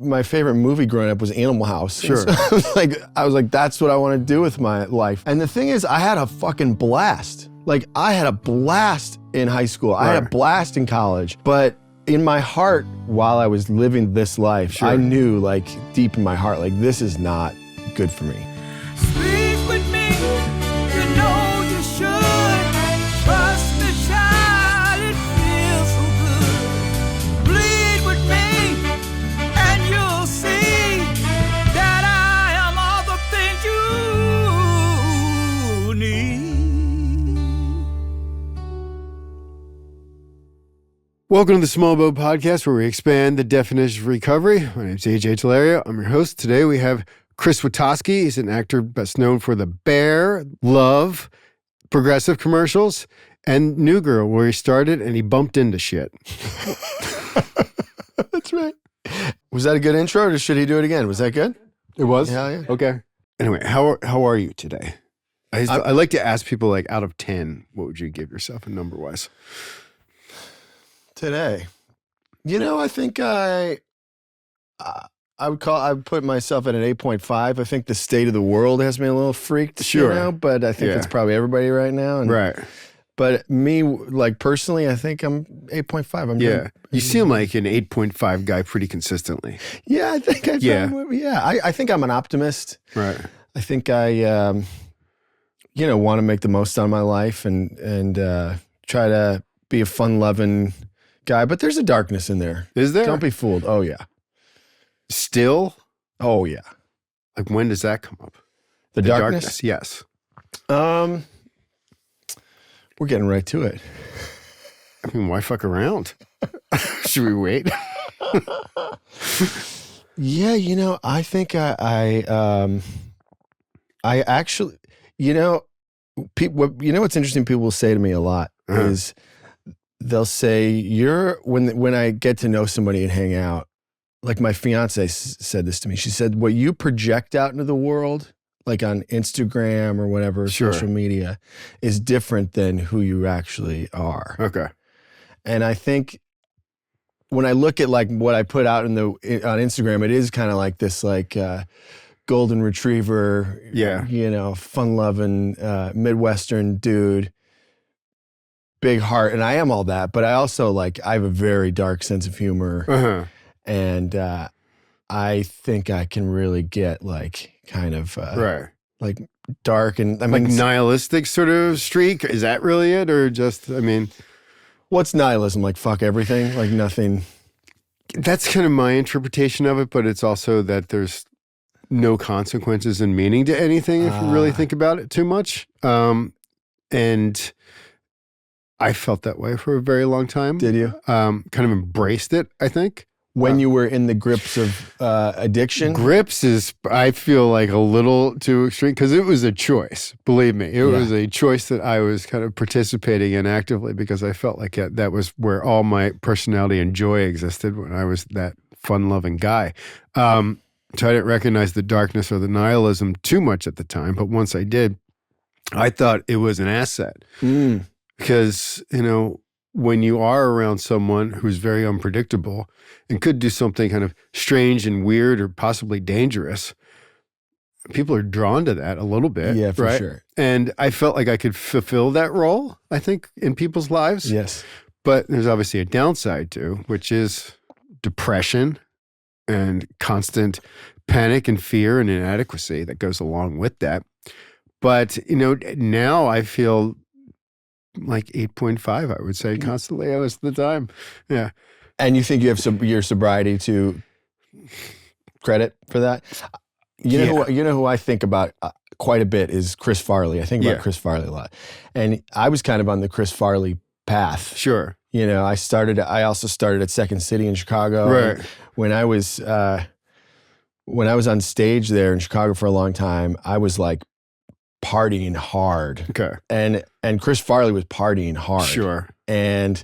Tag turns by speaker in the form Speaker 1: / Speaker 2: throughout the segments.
Speaker 1: my favorite movie growing up was Animal House.
Speaker 2: Sure.
Speaker 1: So I was like, that's what I want to do with my life. And the thing is, I had a fucking blast. Like, I had a blast in high school. I had a blast in college. But in my heart, while I was living this life, I knew, like, deep in my heart, like, this is not good for me.
Speaker 3: Sleep with me, you know you should. Trust me, child, it feels so good. Bleed with me, and you'll see that I am all the things you need.
Speaker 2: Welcome to the Small Boat Podcast, where we expand the definition of recovery. My name's AJ Talaria. I'm your host. Today we have Chris Witaske. He's an actor best known for The Bear, Love, Progressive commercials, and New Girl, where he started and he bumped into shit.
Speaker 1: That's right. Was that a good intro, or should he do it again? Was that good?
Speaker 2: It was?
Speaker 1: Yeah.
Speaker 2: Okay. Anyway, how are you today? I like to ask people, like, out of 10, what would you give yourself a number-wise?
Speaker 1: Today, I think I would put myself at an 8.5. I think the state of the world has me a little freaked,
Speaker 2: Sure.
Speaker 1: but I think it's probably everybody right now. And,
Speaker 2: Right.
Speaker 1: But me, like, personally, I think I'm 8.5. I'm doing,
Speaker 2: You seem like an 8.5 guy pretty consistently.
Speaker 1: Yeah, I think I think I'm an optimist.
Speaker 2: Right.
Speaker 1: I think I want to make the most out of my life and try to be a fun-loving guy, but there's a darkness in there.
Speaker 2: Is there?
Speaker 1: Don't be fooled. Oh, yeah.
Speaker 2: Still?
Speaker 1: Oh, yeah.
Speaker 2: Like, when does that come up?
Speaker 1: The darkness?
Speaker 2: Yes.
Speaker 1: We're getting right to it.
Speaker 2: I mean, why fuck around? Should we wait?
Speaker 1: Yeah, I think I actually, what's interesting, people will say to me a lot is they'll say, when I get to know somebody and hang out, like my fiance said this to me. She said, what you project out into the world, like on Instagram or whatever, social media, is different than who you actually are.
Speaker 2: Okay.
Speaker 1: And I think when I look at, like, what I put out on Instagram, it is kind of like this, like, golden retriever, fun-loving, Midwestern dude, big heart. And I am all that, but I also, like, I have a very dark sense of humor. And I think I can really get, like, kind of like dark and
Speaker 2: nihilistic sort of streak. Is that really it? Or just,
Speaker 1: what's nihilism? Like, fuck everything? Like, nothing?
Speaker 2: That's kind of my interpretation of it, but it's also that there's no consequences and meaning to anything if you really think about it too much. And I felt that way for a very long time.
Speaker 1: Did you?
Speaker 2: Kind of embraced it, I think.
Speaker 1: When you were in the grips of addiction?
Speaker 2: Grips is, I feel like, a little too extreme, because it was a choice. Believe me, it was a choice that I was kind of participating in actively, because I felt like that was where all my personality and joy existed, when I was that fun-loving guy. So I didn't recognize the darkness or the nihilism too much at the time, but once I did, I thought it was an asset. Because, when you are around someone who's very unpredictable and could do something kind of strange and weird or possibly dangerous, people are drawn to that a little bit.
Speaker 1: Yeah, for
Speaker 2: right?
Speaker 1: sure.
Speaker 2: And I felt like I could fulfill that role, I think, in people's lives.
Speaker 1: Yes.
Speaker 2: But there's obviously a downside too, which is depression and constant panic and fear and inadequacy that goes along with that. But, now I feel like 8.5, I would say, constantly most of the time. Yeah.
Speaker 1: And you think you have your sobriety to credit for that? You know who I think about quite a bit is Chris Farley. I think about Chris Farley a lot. And I was kind of on the Chris Farley path.
Speaker 2: Sure.
Speaker 1: I also started at Second City in Chicago.
Speaker 2: Right.
Speaker 1: When I was on stage there in Chicago for a long time, I was, like, partying hard.
Speaker 2: Okay.
Speaker 1: And Chris Farley was partying hard.
Speaker 2: Sure.
Speaker 1: And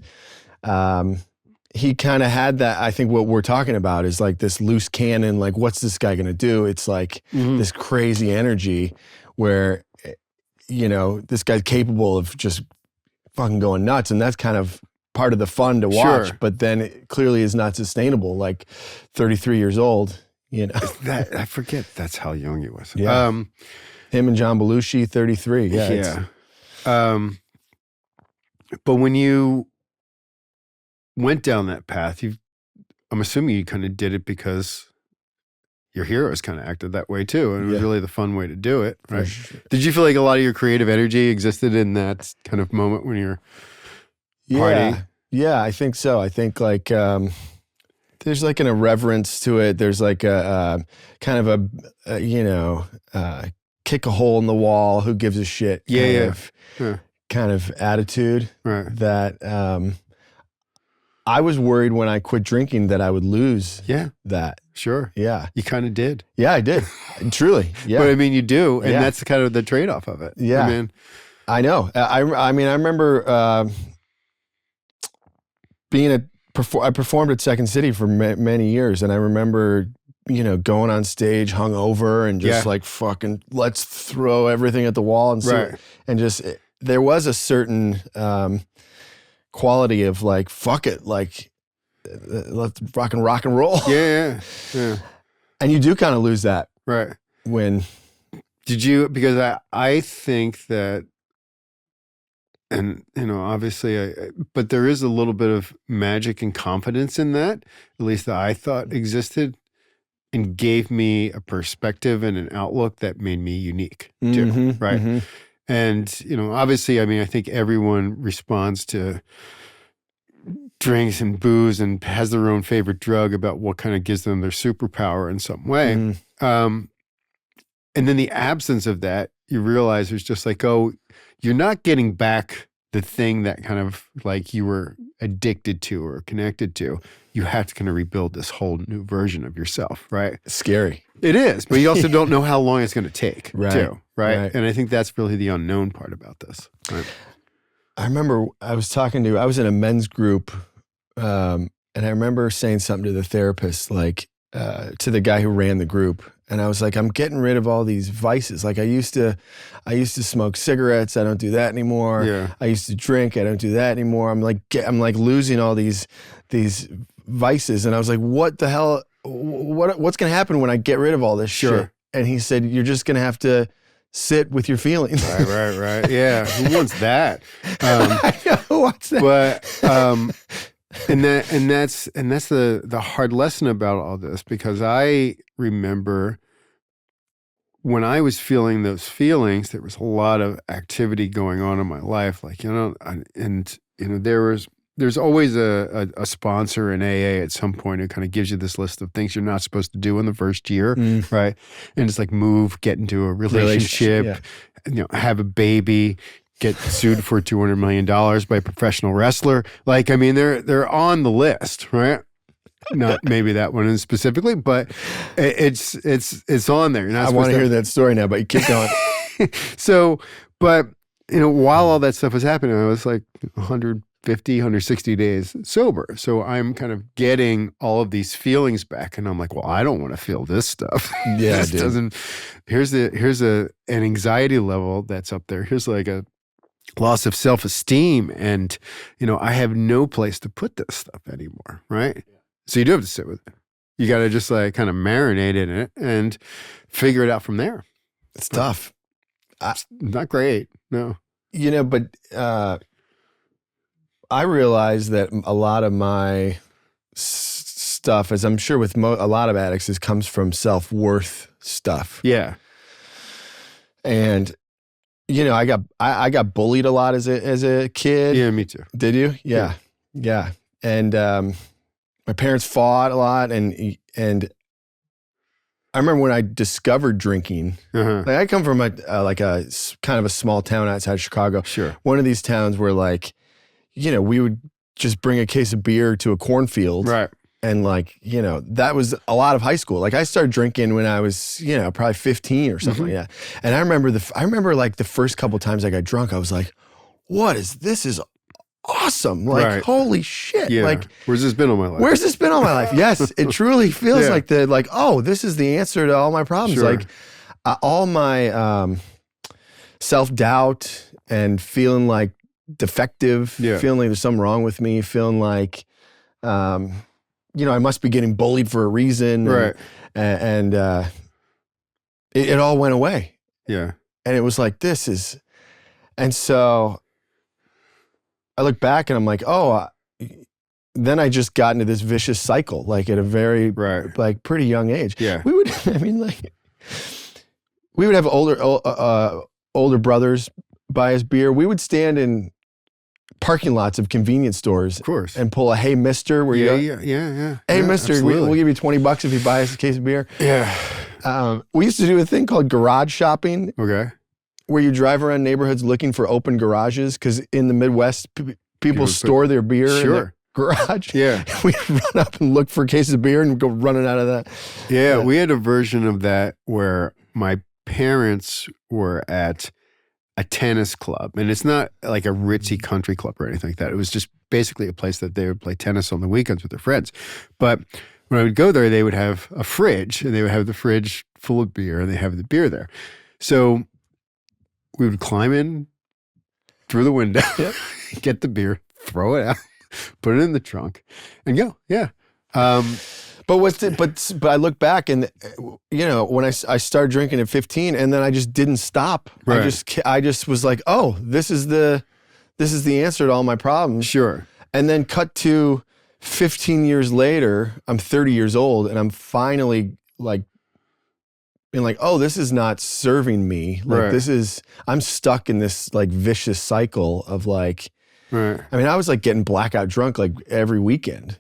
Speaker 1: he kind of had that. I think what we're talking about is, like, this loose cannon, like, what's this guy going to do? It's like this crazy energy where, this guy's capable of just fucking going nuts. And that's kind of part of the fun to watch,
Speaker 2: Sure.
Speaker 1: but then it clearly is not sustainable. Like 33 years old, you know.
Speaker 2: That I forget that's how young he was.
Speaker 1: Yeah. Him and John Belushi, 33. Yeah.
Speaker 2: Yeah. But when you went down that path, I'm assuming you kind of did it because your heroes kind of acted that way too. And it was really the fun way to do it, right?
Speaker 1: Sure.
Speaker 2: Did you feel like a lot of your creative energy existed in that kind of moment when you're partying?
Speaker 1: Yeah, I think so. I think like there's like an irreverence to it. There's like a kind of a kick a hole in the wall, who gives a shit kind of attitude that I was worried when I quit drinking that I would lose that.
Speaker 2: Sure.
Speaker 1: Yeah.
Speaker 2: You kind of did.
Speaker 1: Yeah, I did. Truly. Yeah.
Speaker 2: But I mean, you do. And that's kind of the trade-off of it.
Speaker 1: Yeah.
Speaker 2: I mean,
Speaker 1: I know. I mean, I remember I performed at Second City for many years. And I remember, going on stage hungover and just like fucking, let's throw everything at the wall and just, there was a certain quality of like, fuck it, like, let's rock and roll.
Speaker 2: Yeah.
Speaker 1: And you do kind of lose that.
Speaker 2: Right.
Speaker 1: When.
Speaker 2: Did you, because I think that, and obviously but there is a little bit of magic and confidence in that, at least that I thought existed, and gave me a perspective and an outlook that made me unique too. Right. Mm-hmm. And, obviously, I mean, I think everyone responds to drinks and booze and has their own favorite drug about what kind of gives them their superpower in some way. And then the absence of that, you realize there's just like, oh, you're not getting back the thing that kind of like you were addicted to or connected to. You have to kind of rebuild this whole new version of yourself, right?
Speaker 1: Scary.
Speaker 2: It is, but you also don't know how long it's going to take, too, right?
Speaker 1: Right.
Speaker 2: And I think that's really the unknown part about this. Right?
Speaker 1: I remember I was in a men's group, and I remember saying something to the therapist, like to the guy who ran the group, and I was like, I'm getting rid of all these vices. Like I used to smoke cigarettes. I don't do that anymore.
Speaker 2: Yeah.
Speaker 1: I used to drink. I don't do that anymore. I'm like losing all these vices, and I was like, what the hell? What's going to happen when I get rid of all this shit? And he said, you're just going to have to sit with your feelings.
Speaker 2: Right. Yeah. Who wants that?
Speaker 1: I know, who wants that?
Speaker 2: But, and that's the hard lesson about all this, because I remember when I was feeling those feelings, there was a lot of activity going on in my life. Like, there's always a sponsor in AA at some point who kind of gives you this list of things you're not supposed to do in the first year, right? And it's like move, get into a relationship, have a baby, get sued for $200 million by a professional wrestler. Like, I mean, they're on the list, right? Not maybe that one specifically, but it's on there.
Speaker 1: I want to hear that story now, but you keep going.
Speaker 2: So, but while all that stuff was happening, I was like 160 da's sober. So I'm kind of getting all of these feelings back, and I'm like, well, I don't want to feel this stuff.
Speaker 1: Yeah,
Speaker 2: this doesn't. Here's an anxiety level that's up there. Here's like a loss of self-esteem, and I have no place to put this stuff anymore, right? So you do have to sit with it. You got to just like kind of marinate in it and figure it out from there.
Speaker 1: It's tough.
Speaker 2: It's not great, no.
Speaker 1: But I realize that a lot of my stuff, as I'm sure with a lot of addicts, comes from self-worth stuff.
Speaker 2: Yeah.
Speaker 1: And I got bullied a lot as a kid.
Speaker 2: Yeah, me too.
Speaker 1: Did you? Yeah. And my parents fought a lot, and I remember when I discovered drinking. Like I come from a kind of a small town outside Chicago.
Speaker 2: Sure.
Speaker 1: One of these towns where like, we would just bring a case of beer to a cornfield.
Speaker 2: Right.
Speaker 1: And like, that was a lot of high school. Like I started drinking when I was, probably 15 or something like that. And I remember like the first couple times I got drunk, I was like, this is awesome. Like, holy shit.
Speaker 2: Yeah.
Speaker 1: Like,
Speaker 2: where's this been all my life?
Speaker 1: Yes. It truly feels like this is the answer to all my problems.
Speaker 2: Sure.
Speaker 1: Like all my self-doubt and feeling like defective, feeling like there's something wrong with me, feeling like, I must be getting bullied for a reason.
Speaker 2: Right.
Speaker 1: And it all went away.
Speaker 2: Yeah.
Speaker 1: And it was like, and so I look back and I'm like, then I just got into this vicious cycle, like at a very, like pretty young age.
Speaker 2: Yeah.
Speaker 1: We would have older brothers buy us beer. We would stand in parking lots of convenience stores,
Speaker 2: of course,
Speaker 1: and pull a "Hey Mister," where Hey Mister, we'll give you $20 if you buy us a case of beer.
Speaker 2: Yeah.
Speaker 1: We used to do a thing called garage shopping.
Speaker 2: Okay.
Speaker 1: Where you drive around neighborhoods looking for open garages, because in the Midwest, people store their beer in their garage.
Speaker 2: Yeah.
Speaker 1: We'd run up and look for cases of beer and go running out of that.
Speaker 2: Yeah, we had a version of that where my parents were at a tennis club, and it's not like a ritzy country club or anything like that. It was just basically a place that they would play tennis on the weekends with their friends. But when I would go there, they would have a fridge, and they would have the fridge full of beer, and they have the beer there. So we would climb in through the window, get the beer, throw it out, put it in the trunk, and go. Yeah.
Speaker 1: But I look back and, when I started drinking at 15, and then I just didn't stop.
Speaker 2: Right.
Speaker 1: I just was like, oh, this is the answer to all my problems.
Speaker 2: Sure.
Speaker 1: And then cut to 15 years later, I'm 30 years old, and I'm finally like, being like, oh, this is not serving me. Like I'm stuck in this like vicious cycle of like, I mean, I was like getting blackout drunk like every weekend.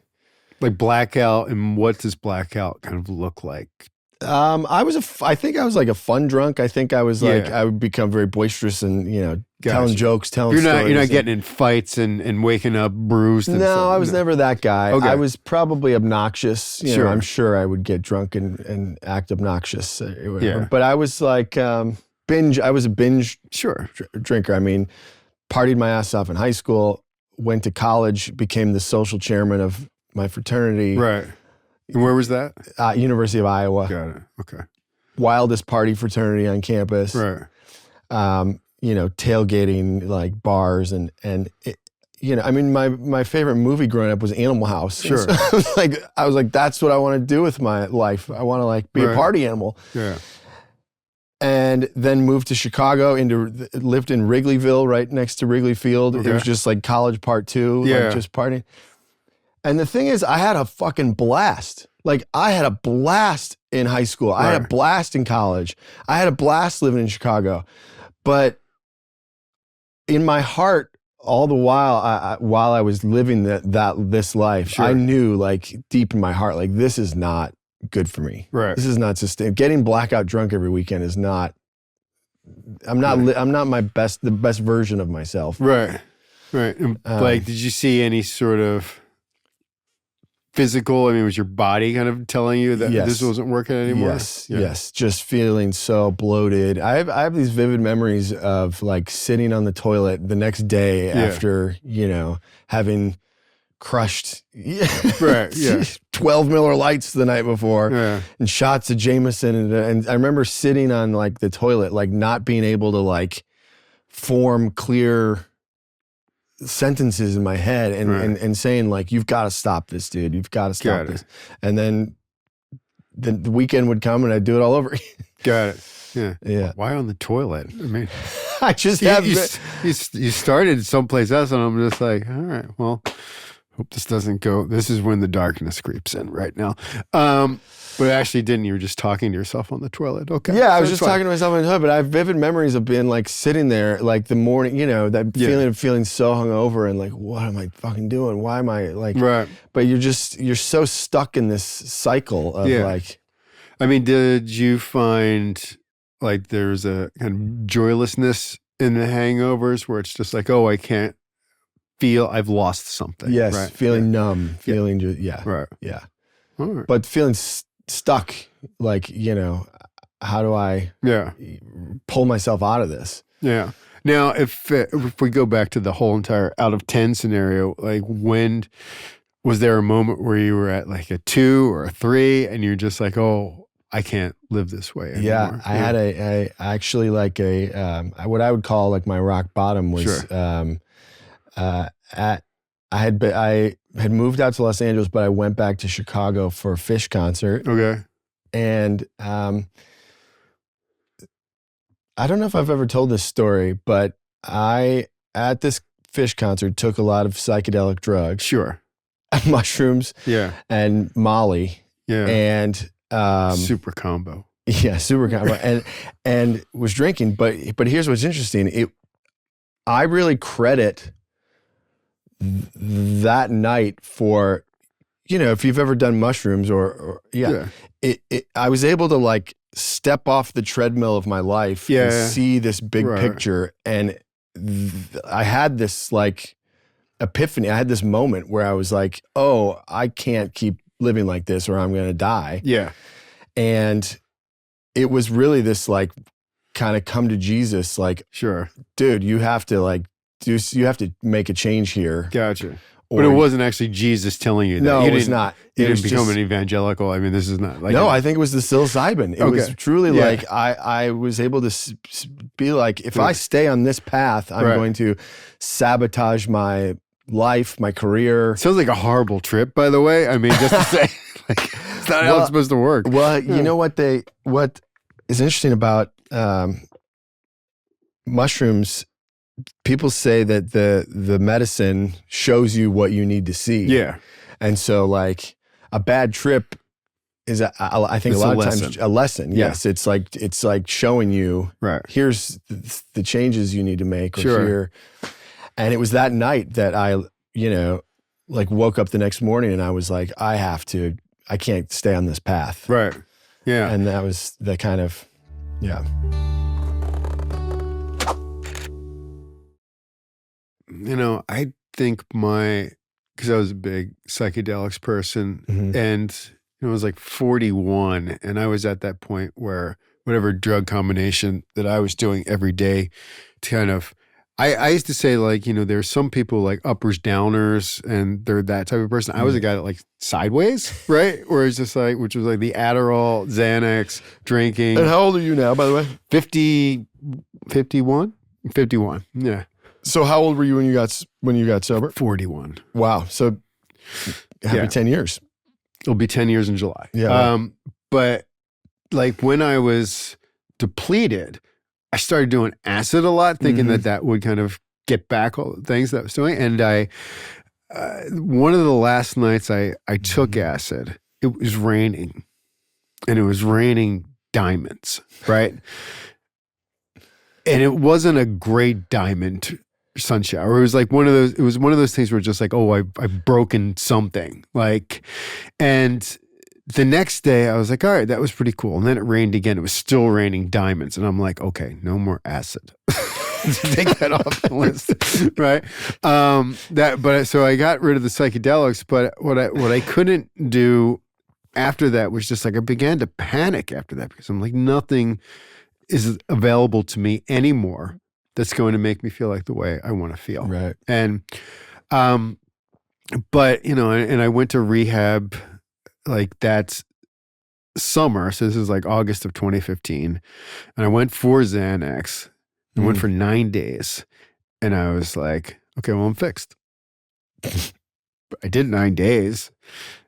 Speaker 2: Like blackout, and what does blackout kind of look like?
Speaker 1: I think I was like a fun drunk. I think I was like, I would become very boisterous and, telling jokes, telling stories.
Speaker 2: You're not getting in fights and waking up bruised.
Speaker 1: No, I was never that guy.
Speaker 2: Okay.
Speaker 1: I was probably obnoxious.
Speaker 2: Sure.
Speaker 1: I'm sure I would get drunk and act obnoxious.
Speaker 2: Yeah.
Speaker 1: But I was like, binge. I was a binge drinker. I mean, partied my ass off in high school, went to college, became the social chairman of my fraternity.
Speaker 2: Right. And where was that?
Speaker 1: University of Iowa.
Speaker 2: Got it. Okay.
Speaker 1: Wildest party fraternity on campus.
Speaker 2: Right.
Speaker 1: Tailgating like bars and it, I mean, my favorite movie growing up was Animal House.
Speaker 2: Sure.
Speaker 1: So I was like, that's what I want to do with my life. I want to like be a party animal.
Speaker 2: Yeah.
Speaker 1: And then moved to Chicago, lived in Wrigleyville, right next to Wrigley Field.
Speaker 2: Okay.
Speaker 1: It was just like college part 2, like just partying. And the thing is, I had a fucking blast. Like, I had a blast in high school. I had a blast in college. I had a blast living in Chicago. But in my heart, all the while, while I was living this life, I knew, like, deep in my heart, like, this is not good for me.
Speaker 2: Right.
Speaker 1: This is not sustainable. Getting blackout drunk every weekend is not. I'm not the best version of myself.
Speaker 2: Right. Right. And, like, did you see any sort of physical? I mean, was your body kind of telling you that this wasn't working anymore?
Speaker 1: Yes. Just feeling so bloated. I have these vivid memories of like sitting on the toilet the next day after, having crushed 12 Miller Lights the night before and shots of Jameson. And I remember sitting on like the toilet, like not being able to like form clear sentences in my head and saying like, you've got to stop this, dude. You've got to stop this. And then the weekend would come and I'd do it all over again.
Speaker 2: Got it. Yeah.
Speaker 1: Yeah.
Speaker 2: Why on the toilet? I mean,
Speaker 1: I just
Speaker 2: you started someplace else, and I'm just like, all right, well, hope this doesn't go. This is when the darkness creeps in right now. But actually didn't. You were just talking to yourself on the toilet. Okay.
Speaker 1: Yeah, I was just talking to myself on the toilet, but I have vivid memories of being like sitting there, like the morning, that feeling of feeling so hungover and like, what am I fucking doing? Why am I like, but you're so stuck in this cycle of like.
Speaker 2: I mean, did you find like there's a kind of joylessness in the hangovers where it's just like, oh, I can't feel, I've lost something.
Speaker 1: Yes, feeling numb, feeling
Speaker 2: Right.
Speaker 1: Yeah.
Speaker 2: All right.
Speaker 1: But feeling stuck, like, how do I pull myself out of this?
Speaker 2: Yeah. Now, if we go back to the whole entire out of 10 scenario, like when was there a moment where you were at like a 2 or a 3 and you're just like, oh, I can't live this way anymore?
Speaker 1: Yeah, I had actually like what I would call like my rock bottom was I had moved out to Los Angeles, but I went back to Chicago for a Phish concert.
Speaker 2: Okay.
Speaker 1: And I don't know if I've ever told this story, but I, at this Phish concert, took a lot of psychedelic drugs.
Speaker 2: Sure.
Speaker 1: Mushrooms.
Speaker 2: Yeah.
Speaker 1: And Molly.
Speaker 2: Yeah.
Speaker 1: And
Speaker 2: super combo.
Speaker 1: Yeah, super combo. and was drinking. But here's what's interesting. I really credit that night for, if you've ever done mushrooms or I was able to like step off the treadmill of my life and see this big picture. And I had this like epiphany. I had this moment where I was like, oh, I can't keep living like this or I'm going to die.
Speaker 2: Yeah.
Speaker 1: And it was really this like kind of come to Jesus, like,
Speaker 2: sure,
Speaker 1: dude, you have to you have to make a change here.
Speaker 2: Gotcha. But it wasn't actually Jesus telling you that.
Speaker 1: No, it was not.
Speaker 2: You didn't become an evangelical. I mean, this is not like...
Speaker 1: No, I think it was the psilocybin. It was truly like, I was able to be like, if I stay on this path, I'm going to sabotage my life, my career.
Speaker 2: Sounds like a horrible trip, by the way. I mean, just to say, like, it's not how it's supposed to work.
Speaker 1: Well, you know what is interesting about mushrooms, people say that the medicine shows you what you need to see.
Speaker 2: Yeah.
Speaker 1: And so like a bad trip is I think a lot of times a lesson.
Speaker 2: Yeah.
Speaker 1: Yes. It's like showing you, here's the changes you need to make or here. And it was that night that I, like woke up the next morning and I was like, I can't stay on this path.
Speaker 2: Right. Yeah.
Speaker 1: And that was the kind of,
Speaker 2: I think because I was a big psychedelics person and I was like 41 and I was at that point where whatever drug combination that I was doing every day to kind of, I used to say like, there's some people like uppers, downers, and they're that type of person. I was a guy that like sideways, right? Where it's just like, which was like the Adderall, Xanax, drinking.
Speaker 1: And how old are you now, by the way?
Speaker 2: 51? 51, yeah.
Speaker 1: So how old were you when you got sober?
Speaker 2: 41.
Speaker 1: Wow. So happy 10 years.
Speaker 2: It'll be 10 years in July.
Speaker 1: Yeah.
Speaker 2: But like when I was depleted, I started doing acid a lot, thinking that would kind of get back all the things that I was doing. And one of the last nights I took acid, it was raining. And it was raining diamonds, right? And it wasn't a great diamond sun shower. It was like one of those things where just like, oh, I've broken something. Like, and the next day I was like, all right, that was pretty cool. And then it rained again. It was still raining diamonds. And I'm like, okay, no more acid. Take that off the list. Right. So I got rid of the psychedelics, but what I couldn't do after that was just like, I began to panic after that because I'm like, nothing is available to me anymore that's going to make me feel like the way I want to feel.
Speaker 1: Right.
Speaker 2: And, but and I went to rehab like that summer. So this is like August of 2015. And I went for Xanax. I went for 9 days. And I was like, okay, well, I'm fixed. I did 9 days.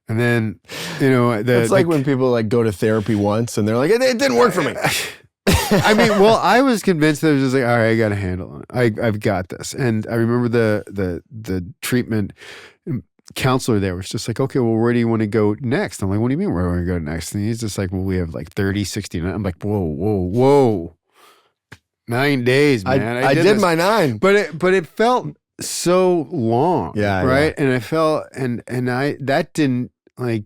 Speaker 2: And then,
Speaker 1: it's like when people like go to therapy once and they're like, it didn't work for me.
Speaker 2: I mean, well, I was convinced that I was just like, all right, I got a handle on it. I've got this. And I remember the treatment counselor there was just like, okay, well, where do you want to go next? I'm like, what do you mean where do I want to go next? And he's just like, well, we have like 30, 60. I'm like, whoa. 9 days, man.
Speaker 1: I did my 9.
Speaker 2: But it felt so long.
Speaker 1: Yeah.
Speaker 2: Right.
Speaker 1: Yeah.
Speaker 2: And I felt, and that didn't like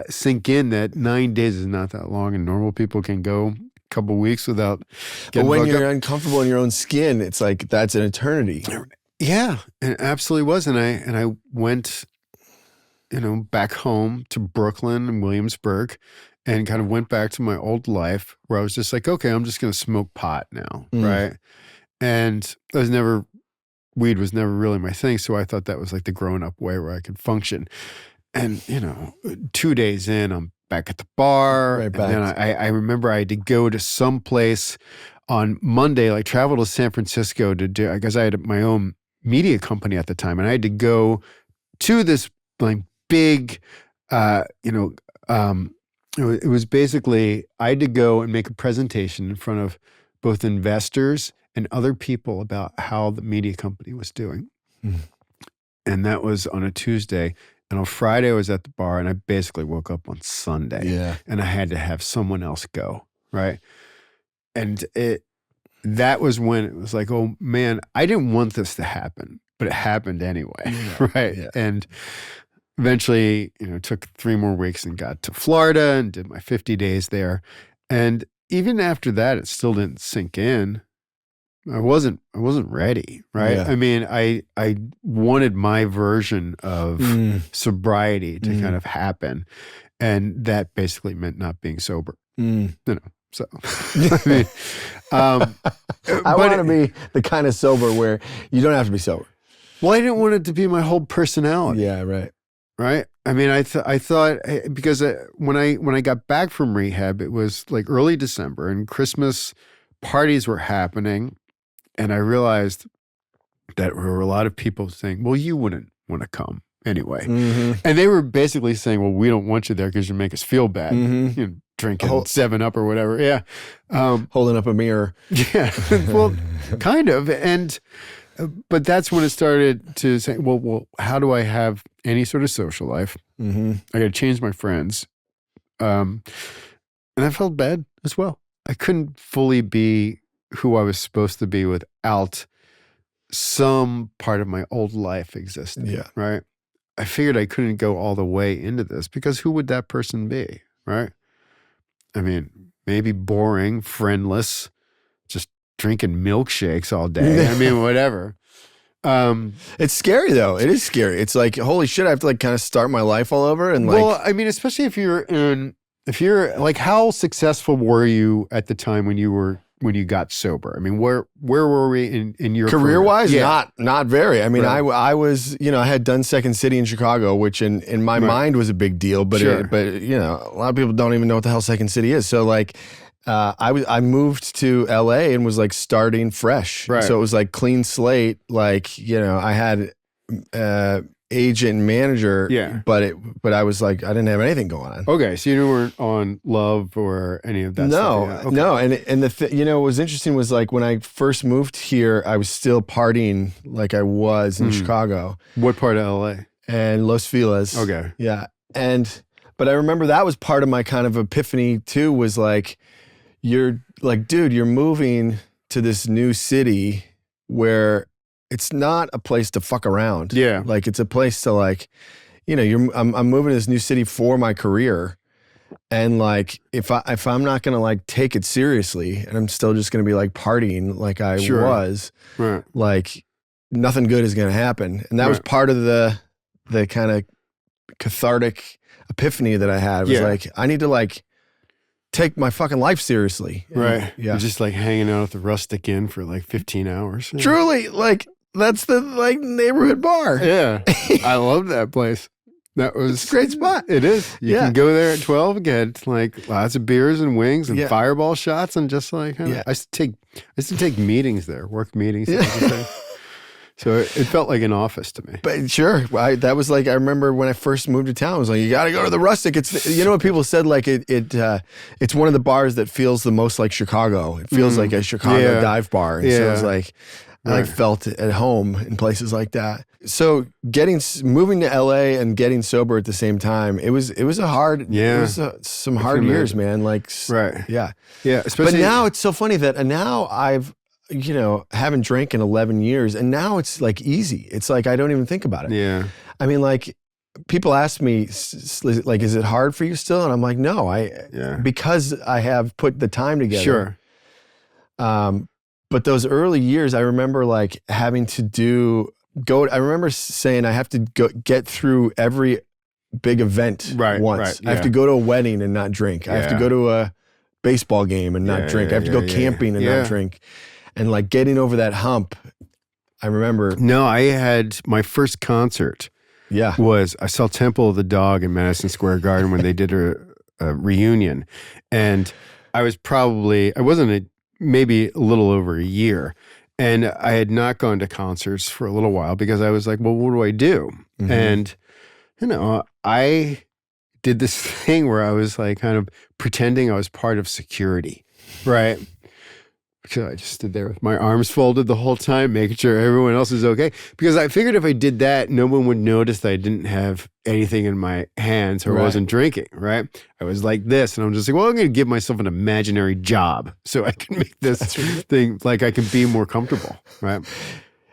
Speaker 2: sink in that 9 days is not that long and normal people can go a couple weeks without getting
Speaker 1: But when you're uncomfortable in your own skin, it's like, that's an eternity.
Speaker 2: Yeah, it absolutely was. And I went, back home to Brooklyn and Williamsburg and kind of went back to my old life where I was just like, okay, I'm just going to smoke pot now. Right. And weed was never really my thing. So I thought that was like the grown up way where I could function. And, 2 days in, I'm back at the bar.
Speaker 1: Right back.
Speaker 2: And then I remember I had to go to some place on Monday, like travel to San Francisco to do, because I had my own media company at the time, and I had to go to this like big, it was basically I had to go and make a presentation in front of both investors and other people about how the media company was doing. And that was on a Tuesday. And on Friday, I was at the bar, and I basically woke up on Sunday.
Speaker 1: Yeah.
Speaker 2: And I had to have someone else go, right? And that was when it was like, oh man, I didn't want this to happen, but it happened anyway, right? Yeah. And eventually, took 3 more weeks and got to Florida and did my 50 days there. And even after that, it still didn't sink in. I wasn't ready, right? Yeah. I mean, I wanted my version of sobriety to kind of happen, and that basically meant not being sober. So I mean,
Speaker 1: I want to be the kind of sober where you don't have to be sober.
Speaker 2: Well, I didn't want it to be my whole personality.
Speaker 1: Yeah, right.
Speaker 2: Right. I mean, I thought because when I got back from rehab, it was like early December, and Christmas parties were happening. And I realized that there were a lot of people saying, well, you wouldn't want to come anyway. And they were basically saying, well, we don't want you there because you make us feel bad. Drinking 7-Up or whatever. Yeah.
Speaker 1: Holding up a mirror.
Speaker 2: Yeah. Well, kind of. And, but that's when it started to say, well, how do I have any sort of social life? I got to change my friends. And I felt bad as well. I couldn't fully be who I was supposed to be without some part of my old life existing. Yeah. Right. I figured I couldn't go all the way into this because who would that person be? Right. I mean, maybe boring, friendless, just drinking milkshakes all day. I mean, whatever.
Speaker 1: It's scary though. It is scary. It's like, holy shit, I have to like kind of start my life all over. And like,
Speaker 2: well, I mean, especially if you're like, how successful were you at the time when you got sober? I mean, where were we in your
Speaker 1: career wise? Yeah. Not very. I mean, right. I was, I had done Second City in Chicago, which in my mind was a big deal, but but a lot of people don't even know what the hell Second City is. So like, I moved to LA and was like starting fresh. Right. So it was like clean slate. Like, I had agent and manager, but I was like, I didn't have anything going on.
Speaker 2: Okay, so you weren't on Love or any of that
Speaker 1: stuff?
Speaker 2: Yeah, okay.
Speaker 1: No. And what was interesting was like when I first moved here, I was still partying like I was in Chicago.
Speaker 2: What part of LA?
Speaker 1: And Los Feliz.
Speaker 2: Okay.
Speaker 1: Yeah. But I remember that was part of my kind of epiphany too, was like, you're like, dude, you're moving to this new city where it's not a place to fuck around.
Speaker 2: Yeah.
Speaker 1: Like it's a place to like, I'm moving to this new city for my career. And like, if I'm not going to like take it seriously and I'm still just going to be like partying like I was, like nothing good is going to happen. And that was part of the kind of cathartic epiphany that I had. It was like, I need to like take my fucking life seriously.
Speaker 2: Right. Yeah. You're just like hanging out at the Rustic Inn for like 15 hours. Yeah.
Speaker 1: Truly, like that's the like neighborhood bar.
Speaker 2: Yeah. I love that place. It's
Speaker 1: a great spot.
Speaker 2: It is. You can go there at 12, get like lots of beers and wings and fireball shots and just like, I used to take meetings there, work meetings. So it felt like an office to me.
Speaker 1: But sure, that was like, I remember when I first moved to town, I was like, you got to go to the Rustic. It's, what people said, like it's one of the bars that feels the most like Chicago. It feels like a Chicago dive bar. And so it was like, I like felt at home in places like that. So moving to LA and getting sober at the same time, it was a hard, some hard years, man. Like,
Speaker 2: yeah.
Speaker 1: Especially, but now it's so funny that now I've, haven't drank in 11 years and now it's like easy. It's like, I don't even think about it.
Speaker 2: Yeah.
Speaker 1: I mean, like people ask me like, is it hard for you still? And I'm like, no, because I have put the time together.
Speaker 2: Sure.
Speaker 1: But those early years, I remember like having to I remember saying I have to get through every big event once. Right, I have to go to a wedding and not drink. I have to go to a baseball game and not drink. I have to go camping and not drink. And like getting over that hump, I remember.
Speaker 2: No, I had my first concert. I saw Temple of the Dog in Madison Square Garden when they did a reunion. And I wasn't maybe a little over a year. And I had not gone to concerts for a little while because I was like, well, what do I do?
Speaker 1: Mhm.
Speaker 2: And, I did this thing where I was like kind of pretending I was part of security, right? So I just stood there with my arms folded the whole time, making sure everyone else is okay. Because I figured if I did that, no one would notice that I didn't have anything in my hands or wasn't drinking, right? I was like this, and I'm just like, well, I'm going to give myself an imaginary job so I can make this thing, like I can be more comfortable, right?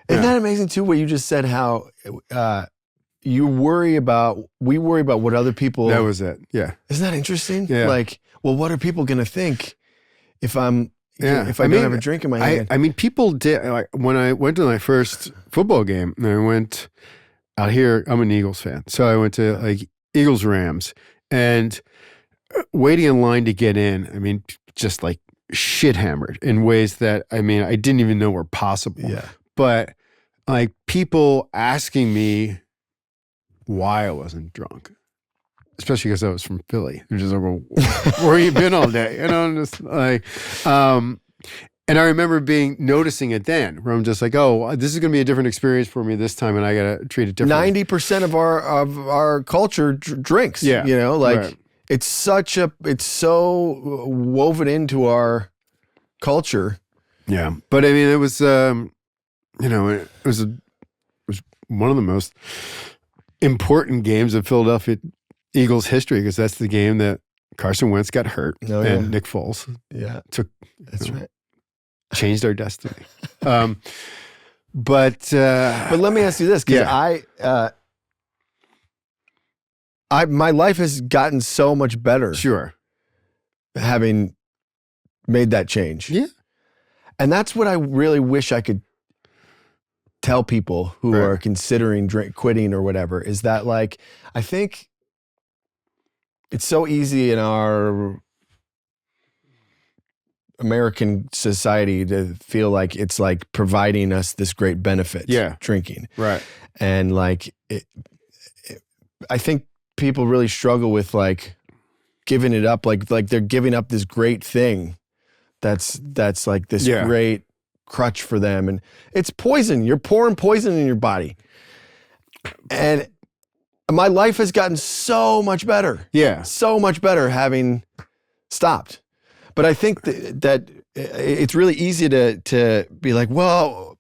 Speaker 1: Isn't that amazing too, what you just said, how we worry about what other people...
Speaker 2: That was it, yeah.
Speaker 1: Isn't that interesting?
Speaker 2: Yeah.
Speaker 1: Like, well, what are people going to think if I'm... Yeah, if I don't have a drink in my hand.
Speaker 2: I mean, people did. Like, when I went to my first football game, and I went out here. I'm an Eagles fan, so I went to like Eagles Rams, and waiting in line to get in. I mean, just like shit hammered in ways that I didn't even know were possible.
Speaker 1: Yeah,
Speaker 2: but like people asking me why I wasn't drunk. Especially because I was from Philly. They're just like, well, where you been all day? I'm just like, and I remember noticing it then, where I'm just like, oh, this is going to be a different experience for me this time, and I got to treat it differently.
Speaker 1: 90% of our culture drinks.
Speaker 2: Yeah,
Speaker 1: it's so woven into our culture.
Speaker 2: Yeah, but I mean, it was, it was one of the most important games of Philadelphia Eagles history, because that's the game that Carson Wentz got hurt and Nick Foles changed our destiny. But
Speaker 1: let me ask you this, because my life has gotten so much better.
Speaker 2: Sure.
Speaker 1: Having made that change.
Speaker 2: Yeah.
Speaker 1: And that's what I really wish I could tell people who are considering quitting or whatever, is that, like, I think it's so easy in our American society to feel like it's like providing us this great benefit, drinking.
Speaker 2: Right.
Speaker 1: And like, I think people really struggle with like giving it up, like they're giving up this great thing that's like this great crutch for them. And it's poison. You're pouring poison in your body. And my life has gotten so much better.
Speaker 2: Yeah.
Speaker 1: So much better having stopped. But I think that it's really easy to be like, well,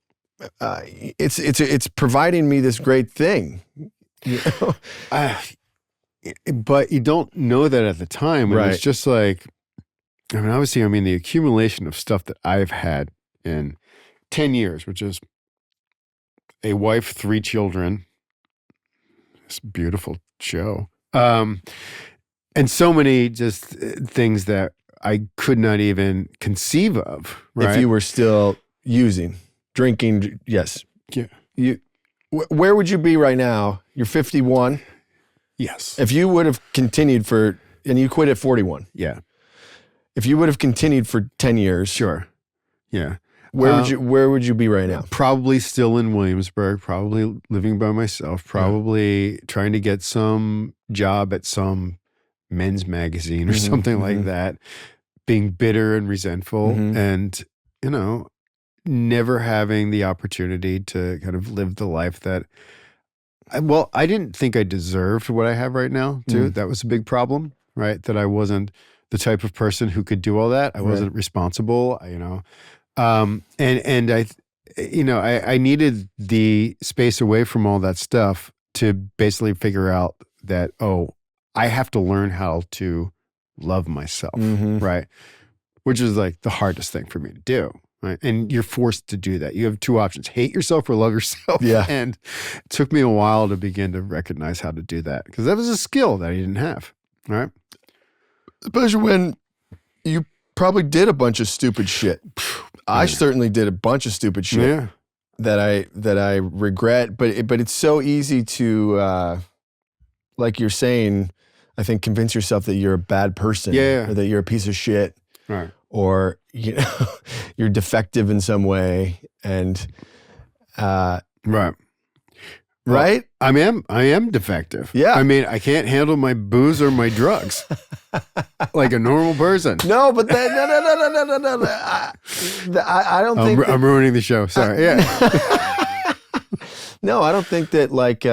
Speaker 1: it's providing me this great thing. You know?
Speaker 2: But you don't know that at the time. And it's just like, obviously, the accumulation of stuff that I've had in 10 years, which is a wife, 3 children, this beautiful show, and so many just things that I could not even conceive of. Right?
Speaker 1: If you were still drinking, yes.
Speaker 2: Yeah.
Speaker 1: Where would you be right now? You're 51.
Speaker 2: Yes.
Speaker 1: If you would have continued and you quit at 41.
Speaker 2: Yeah.
Speaker 1: If you would have continued for 10 years.
Speaker 2: Sure. Yeah.
Speaker 1: Where would you be right now?
Speaker 2: Probably still in Williamsburg, probably living by myself, probably trying to get some job at some men's magazine or something like that, being bitter and resentful and, never having the opportunity to kind of live the life that, I didn't think I deserved what I have right now, too. That was a big problem, right? That I wasn't the type of person who could do all that. I wasn't responsible, and I needed the space away from all that stuff to basically figure out that, I have to learn how to love myself, right? Which is like the hardest thing for me to do, right? And you're forced to do that. You have 2 options: hate yourself or love yourself.
Speaker 1: Yeah.
Speaker 2: And it took me a while to begin to recognize how to do that, because that was a skill that I didn't have, right?
Speaker 1: Especially when you probably did a bunch of stupid shit. I certainly did a bunch of stupid shit that I regret, but it's so easy to, like you're saying, I think, convince yourself that you're a bad person, or that you're a piece of shit,
Speaker 2: right?
Speaker 1: Or you're defective in some way, and
Speaker 2: right.
Speaker 1: right?
Speaker 2: I am defective.
Speaker 1: Yeah.
Speaker 2: I mean, I can't handle my booze or my drugs like a normal person.
Speaker 1: No, but that, no. I don't think
Speaker 2: I'm ruining the show. Sorry. Yeah.
Speaker 1: No, I don't think that like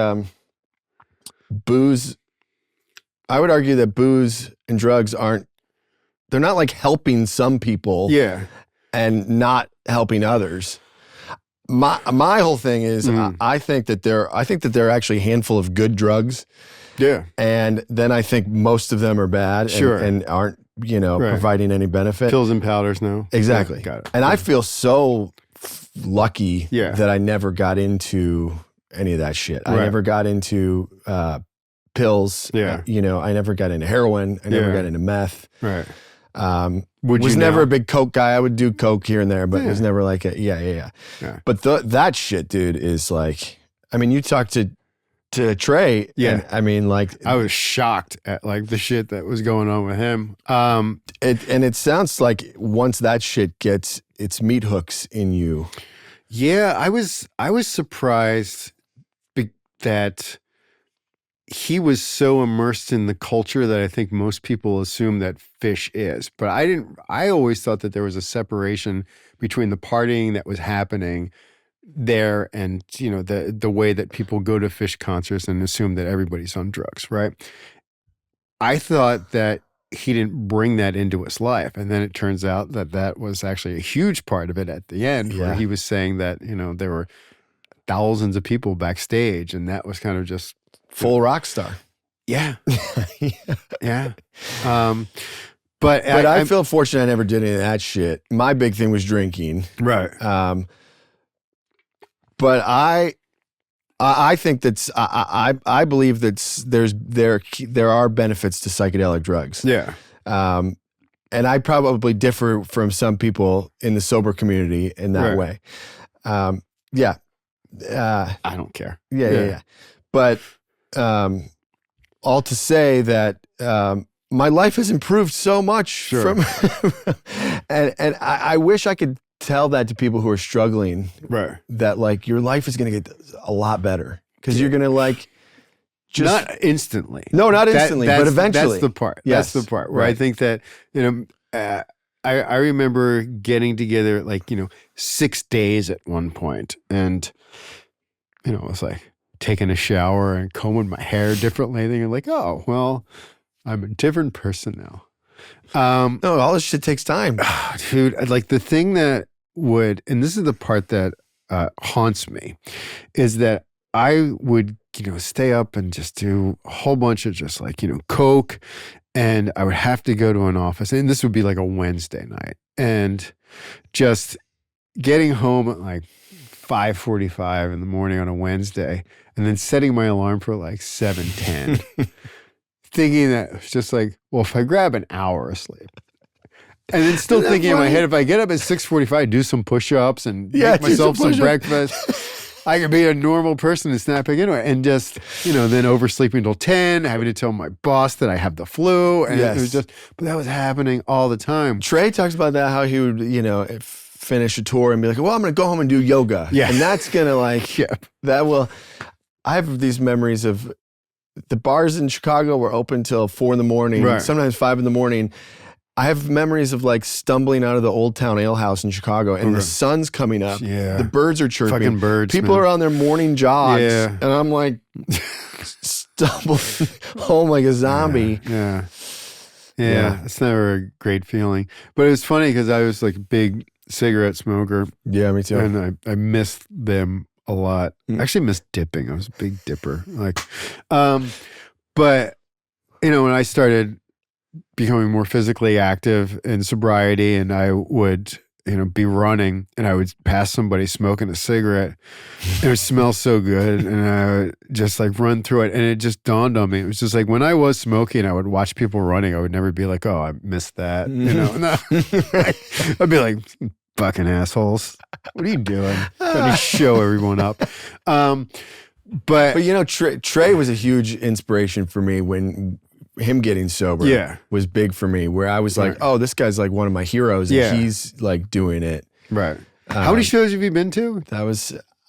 Speaker 1: booze. I would argue that booze and drugs they're not like helping some people.
Speaker 2: Yeah.
Speaker 1: And not helping others. My whole thing is I think that there are actually a handful of good drugs.
Speaker 2: Yeah.
Speaker 1: And then I think most of them are bad and aren't, providing any benefit.
Speaker 2: Pills and powders now.
Speaker 1: Exactly.
Speaker 2: Yeah, got it.
Speaker 1: And I feel so lucky
Speaker 2: Yeah.
Speaker 1: that I never got into any of that shit. I
Speaker 2: Right.
Speaker 1: never got into pills.
Speaker 2: Yeah.
Speaker 1: I never got into heroin. I never
Speaker 2: Yeah.
Speaker 1: got into meth.
Speaker 2: Right.
Speaker 1: Was
Speaker 2: you
Speaker 1: never
Speaker 2: now?
Speaker 1: a big coke guy. I would do coke here and there, but it was
Speaker 2: Yeah.
Speaker 1: never like yeah. But that shit, dude, is like, I mean, you talk to Trey, and I mean, like,
Speaker 2: I was shocked at like the shit that was going on with him.
Speaker 1: it sounds like once that shit gets its meat hooks in you.
Speaker 2: Yeah, I was surprised that he was so immersed in the culture that I think most people assume that Phish is. But I always thought that there was a separation between the partying that was happening there and, the way that people go to Phish concerts and assume that everybody's on drugs, right? I thought that he didn't bring that into his life. And then it turns out that was actually a huge part of it at the end, where he was saying that, there were thousands of people backstage, and that was kind of just
Speaker 1: full rock star.
Speaker 2: Yeah. Yeah. But
Speaker 1: I feel fortunate I never did any of that shit. My big thing was drinking.
Speaker 2: Right.
Speaker 1: But I think that's I believe that there are benefits to psychedelic drugs.
Speaker 2: Yeah.
Speaker 1: And I probably differ from some people in the sober community in that way. Yeah.
Speaker 2: I don't care.
Speaker 1: Yeah. But all to say that my life has improved so much from, and I wish I could tell that to people who are struggling.
Speaker 2: Right.
Speaker 1: That like your life is going to get a lot better because you're going to like just
Speaker 2: not instantly.
Speaker 1: No, not instantly, but eventually.
Speaker 2: That's the part.
Speaker 1: Yes.
Speaker 2: That's the part where I think that I remember getting together like 6 days at one point, and it was like taking a shower and combing my hair differently. Then you're like, oh well, I'm a different person now.
Speaker 1: No, all this shit takes time.
Speaker 2: Dude, like the thing that and this is the part that haunts me, is that I would, stay up and just do a whole bunch of just like, coke, and I would have to go to an office, and this would be like a Wednesday night, and just getting home at like 5:45 in the morning on a Wednesday, and then setting my alarm for like 7:10. Thinking that it's just like, well, if I grab an hour of sleep, and then still thinking in my head, if I get up at 6:45, do some push-ups and make myself some breakfast, I could be a normal person and snap back into it. And just, then oversleeping till 10, having to tell my boss that I have the flu. And it was just, but that was happening all the time.
Speaker 1: Trey talks about that, how he would, finish a tour and be like, well, I'm going to go home and do yoga.
Speaker 2: Yeah.
Speaker 1: And that's going to like, I have these memories of, the bars in Chicago were open till 4 a.m, sometimes 5 a.m. I have memories of like stumbling out of the Old Town Ale House in Chicago, and the sun's coming up.
Speaker 2: Yeah.
Speaker 1: The birds are chirping.
Speaker 2: Fucking birds.
Speaker 1: People are on their morning jogs.
Speaker 2: Yeah.
Speaker 1: And I'm like stumbling home like a zombie.
Speaker 2: Yeah. It's never a great feeling. But it was funny because I was like a big cigarette smoker.
Speaker 1: Yeah, me too.
Speaker 2: And I missed them a lot. I actually missed dipping. I was a big dipper. Like, but when I started becoming more physically active in sobriety, and I would, be running, and I would pass somebody smoking a cigarette, it would smell so good, and I would just like run through it, and it just dawned on me. It was just like when I was smoking, I would watch people running. I would never be like, oh, I missed that. No. I'd be like, fucking assholes. What are you doing? Trying to show everyone up. But
Speaker 1: Trey was a huge inspiration for me when him getting sober was big for me, where I was like, oh, this guy's like one of my heroes, and he's like doing it.
Speaker 2: Right. How many shows have you been to?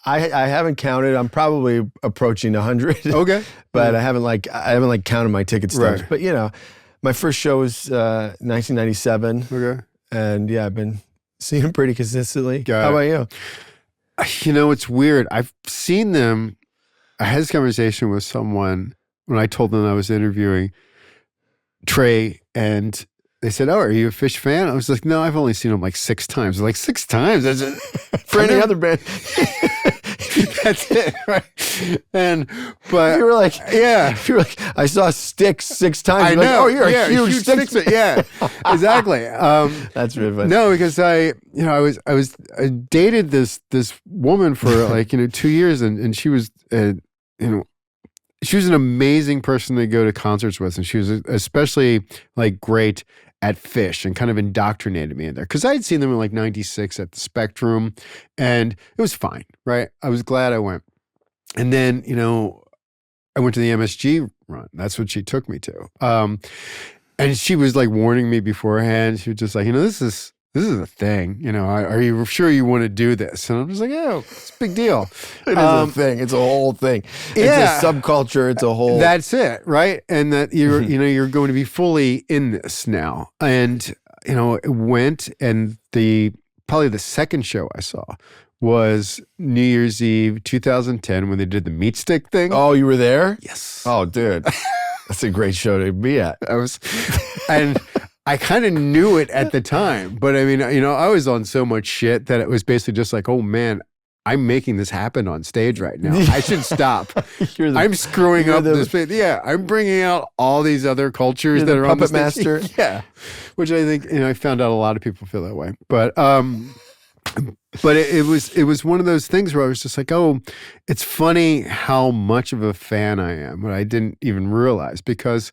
Speaker 1: I haven't counted. I'm probably approaching 100.
Speaker 2: Okay.
Speaker 1: But I haven't counted my ticket stubs.
Speaker 2: Right.
Speaker 1: But my first show was 1997.
Speaker 2: Okay.
Speaker 1: And I've been seeing them pretty consistently.
Speaker 2: Got
Speaker 1: How
Speaker 2: it.
Speaker 1: about you?
Speaker 2: It's weird. I've seen them. I had this conversation with someone when I told them I was interviewing Trey, and they said, "Oh, are you a Phish fan?" I was like, "No, I've only seen him like 6 times." They're like, 6 times? That's it.
Speaker 1: For any other band.
Speaker 2: That's it, right? But
Speaker 1: you were like,
Speaker 2: yeah.
Speaker 1: You were like, I saw Styx 6 times.
Speaker 2: I
Speaker 1: You're
Speaker 2: know.
Speaker 1: Like, oh, you're a huge Styx fan.
Speaker 2: Yeah, exactly.
Speaker 1: That's really funny.
Speaker 2: No, because I dated this woman for like 2 years, and she was she was an amazing person to go to concerts with, and she was especially like great at Phish and kind of indoctrinated me in there. Because I had seen them in like 96 at the Spectrum, and it was fine, right? I was glad I went. And then, I went to the MSG run. That's what she took me to. And she was like warning me beforehand. She was just like, this is a thing. Are you sure you want to do this? And I'm just like, oh, it's a big deal.
Speaker 1: It is a thing. It's a whole thing.
Speaker 2: Yeah.
Speaker 1: It's a subculture. It's a whole.
Speaker 2: That's it, right? And that you're you're going to be fully in this now. And it went, and probably the second show I saw was New Year's Eve 2010 when they did the meat stick thing.
Speaker 1: Oh, you were there?
Speaker 2: Yes.
Speaker 1: Oh, dude, that's a great show to be at.
Speaker 2: And I kind of knew it at the time, but I mean, I was on so much shit that it was basically just like, oh man, I'm making this happen on stage right now. I should stop. I'm screwing up this. Yeah, I'm bringing out all these other cultures that are on the
Speaker 1: puppet
Speaker 2: stage.
Speaker 1: master.
Speaker 2: Yeah, which I think I found out a lot of people feel that way, but it was one of those things where I was just like, oh, it's funny how much of a fan I am, but I didn't even realize, because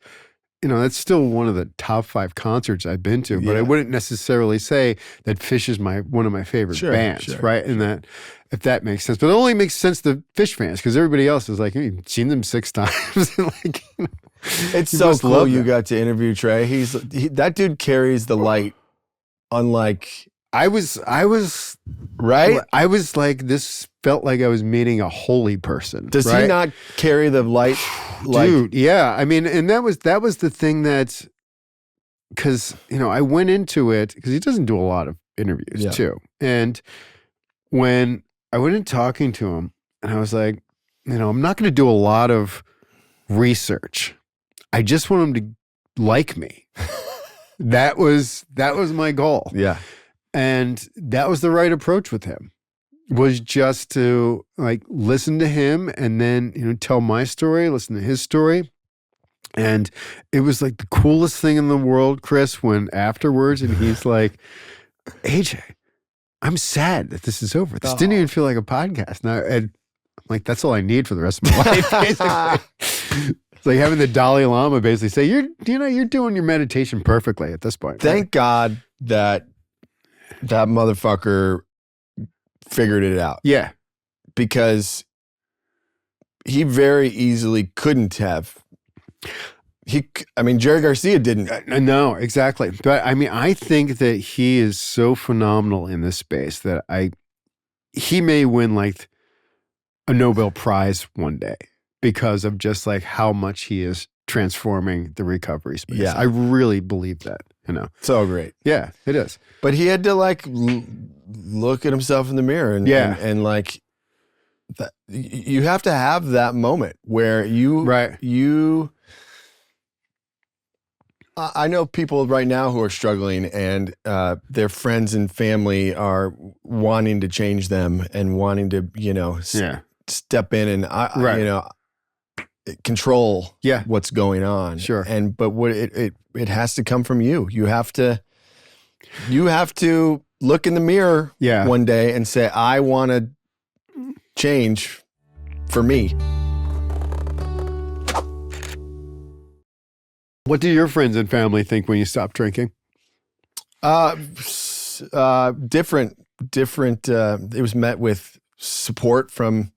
Speaker 2: that's still one of the top 5 concerts I've been to, but I wouldn't necessarily say that Phish is one of my favorite bands, right? And that, if that makes sense, but it only makes sense to Phish fans, because everybody else is like, you've seen them 6 times. Like,
Speaker 1: it's so cool you got to interview Trey. That dude carries the light, unlike.
Speaker 2: I was
Speaker 1: right.
Speaker 2: I was like, this felt like I was meeting a holy person.
Speaker 1: Does he not carry the light?
Speaker 2: Dude, yeah. I mean, and that was the thing that, because I went into it because he doesn't do a lot of interviews too, and when I went in talking to him, and I was like, I'm not going to do a lot of research. I just want him to like me. That was my goal.
Speaker 1: Yeah.
Speaker 2: And that was the right approach with him, was just to like listen to him and then, tell my story, listen to his story. And it was like the coolest thing in the world, Chris, when afterwards, and he's like, AJ, I'm sad that this is over. This didn't even feel like a podcast. And I'm like, that's all I need for the rest of my life, basically. It's like having the Dalai Lama basically say, you're doing your meditation perfectly at this point.
Speaker 1: Thank God that motherfucker figured it out.
Speaker 2: Yeah.
Speaker 1: Because he very easily couldn't have. Jerry Garcia didn't.
Speaker 2: No, exactly. But I mean, I think that he is so phenomenal in this space that he may win like a Nobel Prize one day because of just like how much he is transforming the recovery space.
Speaker 1: Yeah.
Speaker 2: I really believe that,
Speaker 1: So great.
Speaker 2: Yeah, it is.
Speaker 1: But he had to like look at himself in the mirror and like that, you have to have that moment where I know people right now who are struggling, and their friends and family are wanting to change them and wanting to, step in and control what's going on.
Speaker 2: Sure.
Speaker 1: But what it has to come from you. You have to look in the mirror one day and say, I want to change for me.
Speaker 2: What do your friends and family think when you stop drinking?
Speaker 1: Different. It was met with support from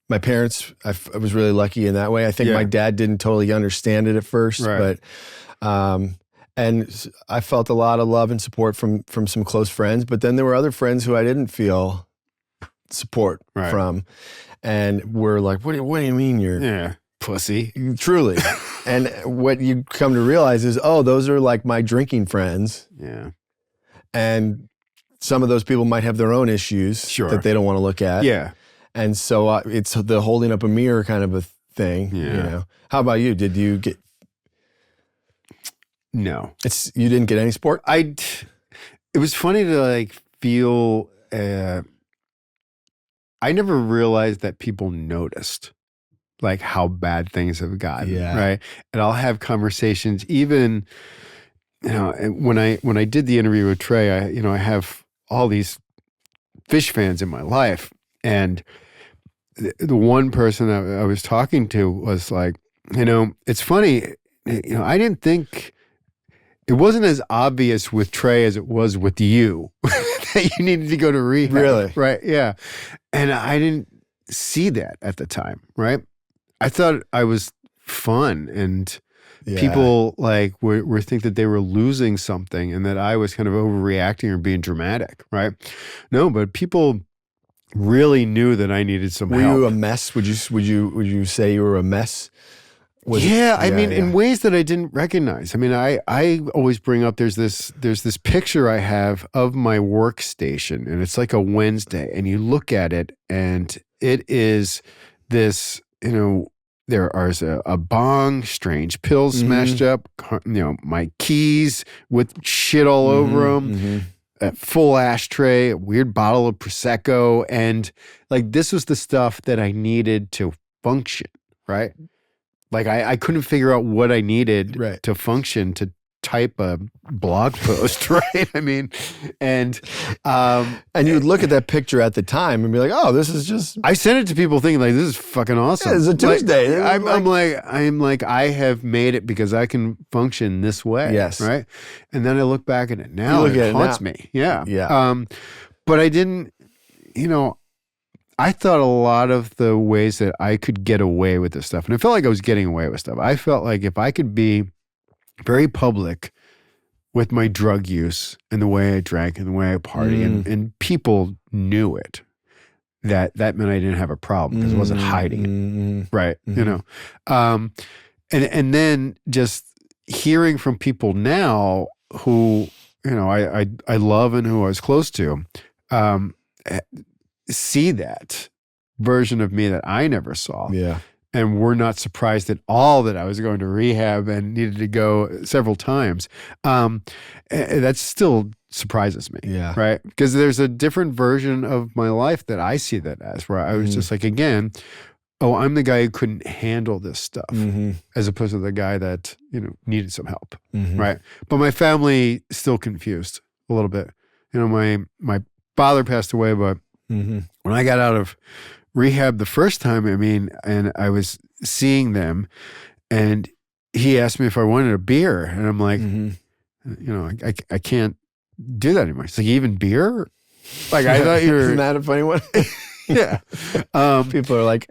Speaker 1: my parents. I was really lucky in that way. I think my dad didn't totally understand it at first, but and I felt a lot of love and support from some close friends. But then there were other friends who I didn't feel support
Speaker 2: Right.
Speaker 1: from. And we're like, what do you mean you're
Speaker 2: pussy?
Speaker 1: Truly. And what you come to realize is, oh, those are like my drinking friends.
Speaker 2: Yeah.
Speaker 1: And some of those people might have their own issues that they don't want to look at.
Speaker 2: Yeah.
Speaker 1: And so it's the holding up a mirror kind of a thing.
Speaker 2: Yeah.
Speaker 1: You know. How about you? Did you get?
Speaker 2: No.
Speaker 1: You didn't get any support?
Speaker 2: It was funny to like feel. I never realized that people noticed like how bad things have gotten.
Speaker 1: Yeah.
Speaker 2: Right. And I'll have conversations even, you know, when I did the interview with Trey, I have all these Phish fans in my life. And the one person I was talking to was like, you know, it's funny, you know, I didn't think it wasn't as obvious with Trey as it was with you that you needed to go to rehab.
Speaker 1: Really?
Speaker 2: Right. Yeah. And I didn't see that at the time. Right. I thought I was fun and people like were think that they were losing something and that I was kind of overreacting or being dramatic. Right. No, but people really knew that I needed some help.
Speaker 1: Were you a mess? Would you say you were a mess?
Speaker 2: I mean, in ways that I didn't recognize. I mean, I always bring up there's this picture I have of my workstation, and it's like a Wednesday, and you look at it, and it is this, you know, there are a bong, strange pills smashed up, you know, my keys with shit all over them, a full ashtray, a weird bottle of Prosecco, and like this was the stuff that I needed to function, right? Like I couldn't figure out what I needed to function to type a blog post, right? I mean, and
Speaker 1: you would look at that picture at the time and be like, "Oh, this is just."
Speaker 2: I sent it to people thinking like, "This is fucking awesome."
Speaker 1: Yeah, it's a Tuesday.
Speaker 2: Like, I'm like, I have made it because I can function this way.
Speaker 1: Yes,
Speaker 2: right. And then I look back at it now, and it haunts me. Yeah,
Speaker 1: yeah.
Speaker 2: But I didn't, you know. I thought a lot of the ways that I could get away with this stuff, and I felt like I was getting away with stuff. I felt like if I could be very public with my drug use and the way I drank and the way I party, and people knew it, that meant I didn't have a problem because I wasn't hiding it, right? You know, and then just hearing from people now who, you know, I love and who I was close to, see that version of me that I never saw.
Speaker 1: Yeah.
Speaker 2: And were not surprised at all that I was going to rehab and needed to go several times. That still surprises me.
Speaker 1: Yeah.
Speaker 2: Right. Because there's a different version of my life that I see that as, where I was just like, again, oh, I'm the guy who couldn't handle this stuff, as opposed to the guy that, you know, needed some help. Right. But my family still confused a little bit. You know, my father passed away, but when I got out of rehab the first time, I mean, and I was seeing them, and he asked me if I wanted a beer, and I'm like, you know, I can't do that anymore. He's like, even beer? Like, I thought you were.
Speaker 1: Isn't that a funny one?
Speaker 2: Yeah.
Speaker 1: People are like,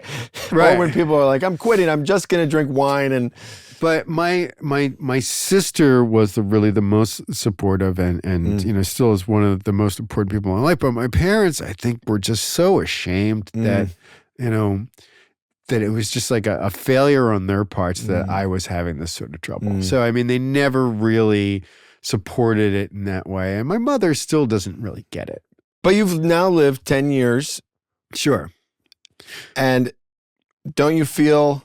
Speaker 1: right. Or when people are like, I'm quitting, I'm just going to drink wine.
Speaker 2: But my sister was really the most supportive and you know, still is one of the most important people in my life. But my parents, I think, were just so ashamed that, you know, that it was just like a failure on their parts that I was having this sort of trouble. So, I mean, they never really supported it in that way. And my mother still doesn't really get it.
Speaker 1: But you've now lived 10 years.
Speaker 2: Sure.
Speaker 1: And don't you feel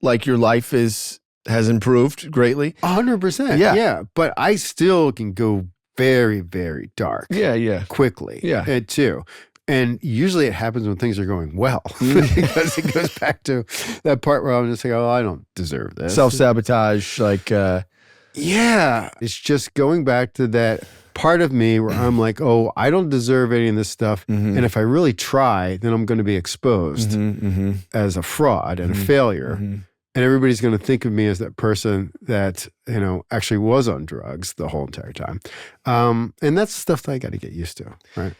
Speaker 1: like your life has improved greatly?
Speaker 2: 100%. Yeah. But I still can go very, very dark.
Speaker 1: Yeah.
Speaker 2: Quickly.
Speaker 1: Yeah.
Speaker 2: Too. And usually it happens when things are going well, because it goes back to that part where I'm just like, oh, I don't deserve this.
Speaker 1: Self-sabotage, like...
Speaker 2: Yeah. It's just going back to that part of me where I'm like, oh, I don't deserve any of this stuff. And if I really try, then I'm going to be exposed as a fraud and a failure. And everybody's going to think of me as that person that, you know, actually was on drugs the whole entire time. And that's stuff that I got to get used to, right?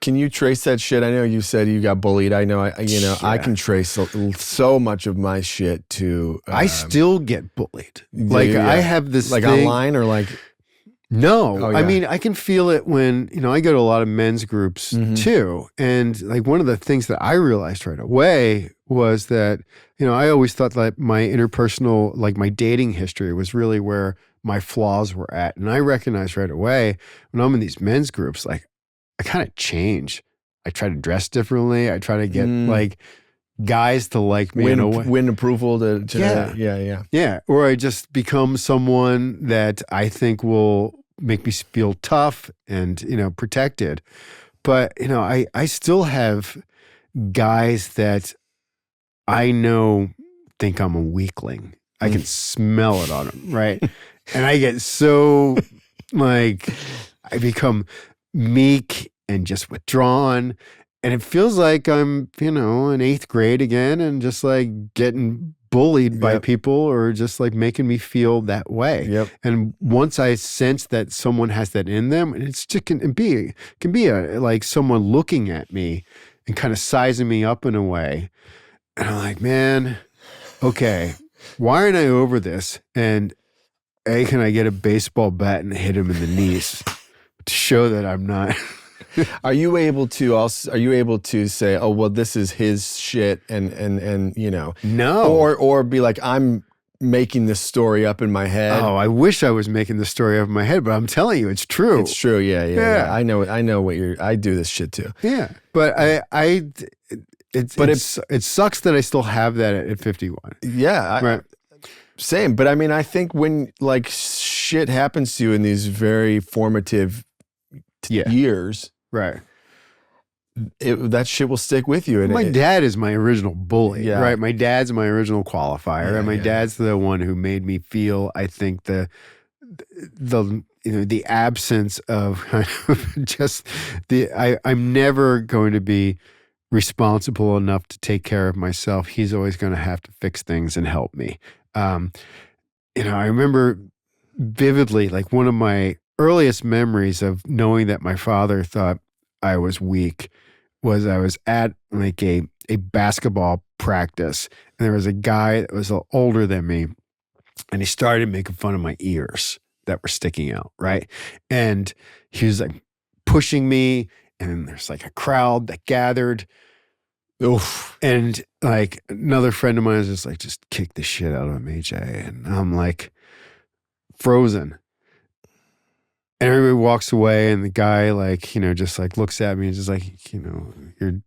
Speaker 1: Can you trace that shit? I know you said you got bullied. I know, I can trace so much of my shit to...
Speaker 2: I still get bullied. Like, I have this
Speaker 1: like
Speaker 2: thing,
Speaker 1: online or like...
Speaker 2: No,
Speaker 1: Oh, yeah.
Speaker 2: I mean, I can feel it when, I go to a lot of men's groups too. And like one of the things that I realized right away was that, I always thought that my interpersonal, like my dating history was really where my flaws were at. And I recognized right away when I'm in these men's groups, like I kind of change. I try to dress differently. I try to get like guys to like me in a way.
Speaker 1: Win approval to
Speaker 2: Yeah. Yeah. Or I just become someone that I think will make me feel tough and, protected. But, I still have guys that I know think I'm a weakling. I can smell it on them, right? And I get so like, I become meek and just withdrawn. And it feels like I'm, in 8th grade again and just like getting bullied by people or just like making me feel that way.
Speaker 1: Yep.
Speaker 2: And once I sense that someone has that in them, it's just can be like someone looking at me and kind of sizing me up in a way. And I'm like, man, okay, why aren't I over this? And can I get a baseball bat and hit him in the knees to show that I'm not...
Speaker 1: Are you able to say, oh, well, this is his shit and
Speaker 2: No.
Speaker 1: Or be like, I'm making this story up in my head.
Speaker 2: Oh, I wish I was making the story up in my head, but I'm telling you, it's true.
Speaker 1: It's true. Yeah. I know what I do this shit too.
Speaker 2: Yeah. But it sucks that I still have that at 51.
Speaker 1: Yeah.
Speaker 2: Right.
Speaker 1: Same. But I mean, I think when like shit happens to you in these very formative years,
Speaker 2: right.
Speaker 1: That shit will stick with you. And
Speaker 2: my dad is my original bully,
Speaker 1: Yeah.
Speaker 2: right? My dad's my original qualifier, and my dad's the one who made me feel, I think, the absence of just I'm never going to be responsible enough to take care of myself. He's always going to have to fix things and help me. I remember vividly, like one of my earliest memories of knowing that my father thought I was weak was I was at like a basketball practice, and there was a guy that was a little older than me, and he started making fun of my ears that were sticking out, right? And he was like pushing me, and there's like a crowd that gathered. Oof. And like another friend of mine was just like, just kick the shit out of him, AJ. And I'm like frozen. And everybody walks away, and the guy like, just like looks at me and just like, you're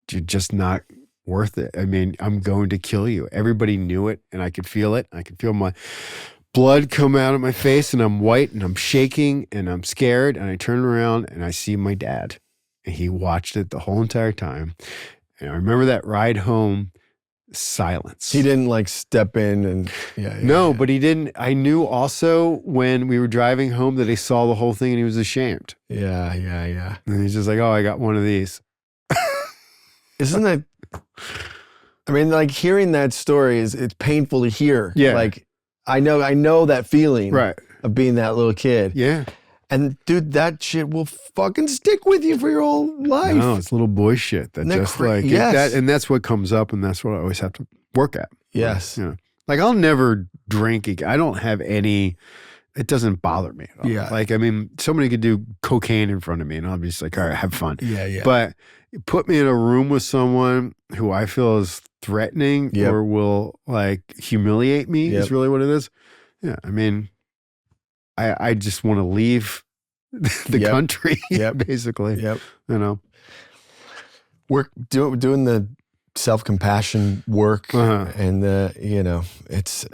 Speaker 2: just not worth it. I mean, I'm going to kill you. Everybody knew it, and I could feel it. I could feel my blood come out of my face, and I'm white, and I'm shaking, and I'm scared. And I turn around, and I see my dad, and he watched it the whole entire time. And I remember that ride home, silence.
Speaker 1: He didn't like step in and
Speaker 2: no, but he didn't. I knew also when we were driving home that he saw the whole thing and he was ashamed.
Speaker 1: Yeah.
Speaker 2: And he's just like, oh, I got one of these.
Speaker 1: Isn't that, I mean, like hearing that story it's painful to hear.
Speaker 2: Yeah.
Speaker 1: Like I know that feeling
Speaker 2: Right.
Speaker 1: of being that little kid.
Speaker 2: Yeah.
Speaker 1: And dude, that shit will fucking stick with you for your whole life.
Speaker 2: No, it's little boy shit that just like that, and that's what comes up, and that's what I always have to work at.
Speaker 1: Yes.
Speaker 2: Like I'll never drink again. I don't have any. It doesn't bother me at all.
Speaker 1: Yeah.
Speaker 2: Like I mean, somebody could do cocaine in front of me, and I'll be just like, all right, have fun.
Speaker 1: Yeah.
Speaker 2: But put me in a room with someone who I feel is threatening or will like humiliate me is really what it is. Yeah. I mean, I just want to leave the country, basically.
Speaker 1: Yep.
Speaker 2: We're
Speaker 1: doing the self-compassion work, and it's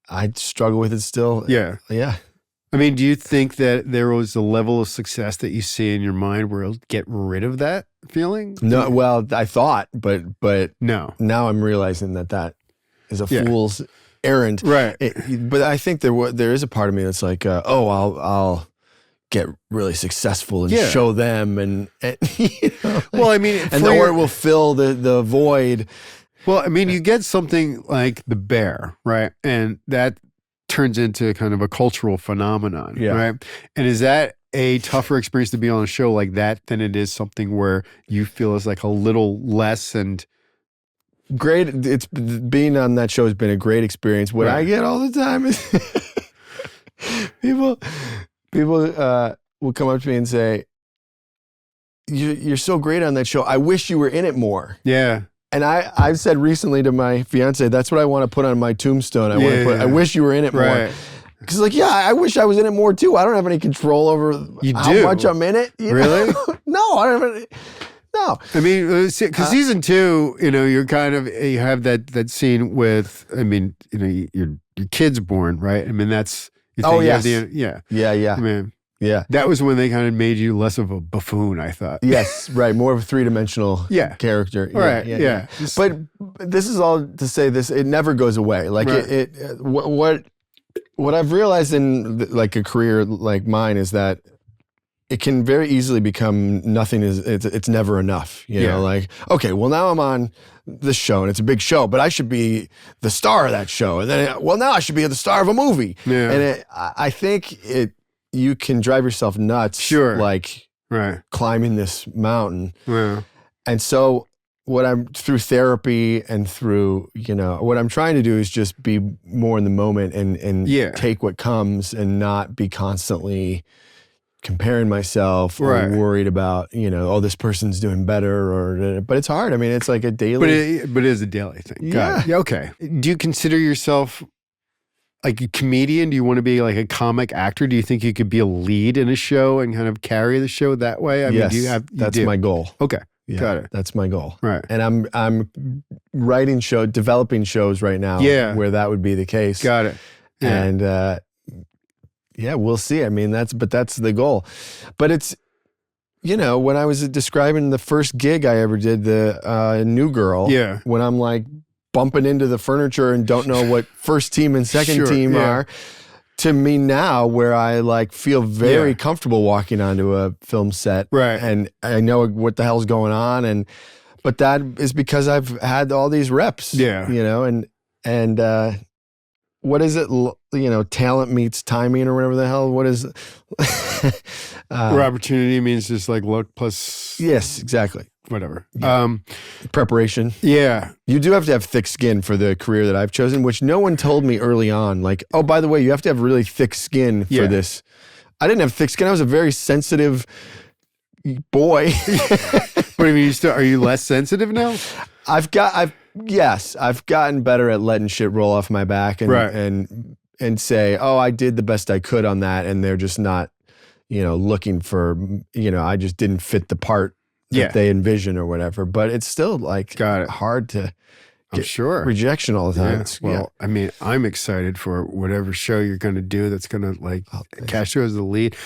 Speaker 1: I struggle with it still.
Speaker 2: Yeah. I mean, do you think that there was a level of success that you see in your mind where it'll get rid of that feeling?
Speaker 1: No, well, I thought, but
Speaker 2: no.
Speaker 1: Now I'm realizing that is a fool's errand.
Speaker 2: Right.
Speaker 1: But I think there is a part of me that's like, I'll get really successful and show them and
Speaker 2: well, I mean,
Speaker 1: or it will fill the void.
Speaker 2: Well, I mean, you get something like The Bear, right? And that turns into kind of a cultural phenomenon, right? And is that a tougher experience to be on a show like that than it is something where you feel is like a little less and
Speaker 1: great? It's being on that show has been a great experience. What I get all the time is people will come up to me and say, you're so great on that show. I wish you were in it more.
Speaker 2: Yeah.
Speaker 1: And I've said recently to my fiance, that's what I want to put on my tombstone. I wish you were in it more. Because like, yeah, I wish I was in it more too. I don't have any control over how much I'm in it.
Speaker 2: Really?
Speaker 1: No, I don't have any. No.
Speaker 2: I mean, because season 2, you're kind of, you have that scene with, I mean, your kid's born, right? I mean, that's,
Speaker 1: yes.
Speaker 2: Yeah.
Speaker 1: Yeah.
Speaker 2: I mean,
Speaker 1: yeah.
Speaker 2: that was when they kind of made you less of a buffoon, I thought.
Speaker 1: Yes, right. More of a three-dimensional character.
Speaker 2: Right. Yeah.
Speaker 1: But this is all to say this, it never goes away. Like what I've realized in like a career like mine is that it can very easily become nothing it's never enough. You know, like, okay, well now I'm on this show and it's a big show, but I should be the star of that show. And then, now I should be the star of a movie. Yeah. And I think you can drive yourself nuts.
Speaker 2: Sure.
Speaker 1: Like climbing this mountain.
Speaker 2: Yeah.
Speaker 1: And so through therapy and through, what I'm trying to do is just be more in the moment and take what comes and not be constantly comparing myself or worried about, this person's doing better but it's hard. I mean, it's like a daily.
Speaker 2: But it is a daily thing.
Speaker 1: Yeah.
Speaker 2: Okay. Do you consider yourself like a comedian? Do you want to be like a comic actor? Do you think you could be a lead in a show and kind of carry the show that way? I mean,
Speaker 1: that's my goal.
Speaker 2: Okay.
Speaker 1: Yeah,
Speaker 2: got it.
Speaker 1: That's my goal.
Speaker 2: Right.
Speaker 1: And I'm developing shows right now where that would be the case.
Speaker 2: Got it. Yeah.
Speaker 1: And we'll see. I mean, that's the goal. But it's, when I was describing the first gig I ever did, the New Girl, when I'm like bumping into the furniture and don't know what first team and second team are, to me now, where I like feel very comfortable walking onto a film set, and I know what the hell's going on, but that is because I've had all these reps, and what is it? Talent meets timing or whatever the hell. What is it?
Speaker 2: Where opportunity means just like luck plus.
Speaker 1: Yes, exactly.
Speaker 2: Whatever.
Speaker 1: Yeah. Preparation.
Speaker 2: Yeah.
Speaker 1: You do have to have thick skin for the career that I've chosen, which no one told me early on. Like, oh, by the way, you have to have really thick skin for this. I didn't have thick skin. I was a very sensitive boy.
Speaker 2: What do you mean? Are you less sensitive now?
Speaker 1: I've gotten better at letting shit roll off my back and say, oh, I did the best I could on that, and they're just not, looking for, I just didn't fit the part that they envision or whatever. But it's still like hard to get rejection all the time.
Speaker 2: I mean, I'm excited for whatever show you're going to do that's going to like cast you as the lead.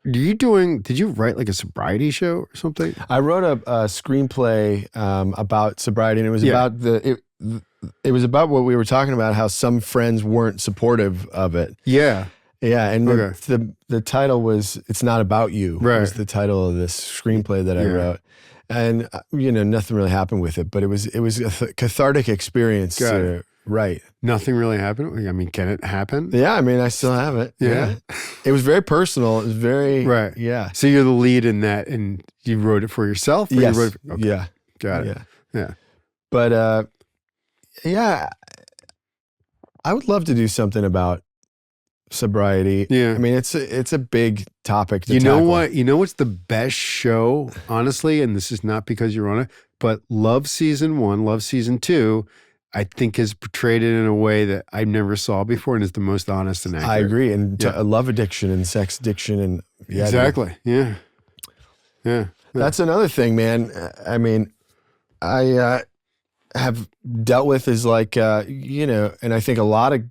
Speaker 2: Did you write like a sobriety show or something?
Speaker 1: I wrote a screenplay about sobriety, and it was about it was about what we were talking about, how some friends weren't supportive of it. Yeah. Yeah, and the title was "It's Not About You." Right, was the title of this screenplay that I wrote, and nothing really happened with it, but it was a cathartic experience to write.
Speaker 2: Nothing really happened. I mean, can it happen?
Speaker 1: Yeah, I mean, I still have it. Yeah, it was very personal. It was very Yeah.
Speaker 2: So you're the lead in that, and you wrote it for yourself. Or
Speaker 1: yes.
Speaker 2: You wrote it for,
Speaker 1: Yeah.
Speaker 2: Got it. Yeah.
Speaker 1: But I would love to do something about sobriety.
Speaker 2: Yeah.
Speaker 1: I mean, it's a big topic to
Speaker 2: tackle.
Speaker 1: Know
Speaker 2: what? You know what's the best show, honestly, and this is not because you're on it, but Love Season 1, Love Season 2, I think is portrayed it in a way that I never saw before and is the most honest and accurate.
Speaker 1: I agree. And love addiction and sex addiction and
Speaker 2: exactly. Yeah.
Speaker 1: That's another thing, man. I mean, I have dealt with is like, and I think a lot of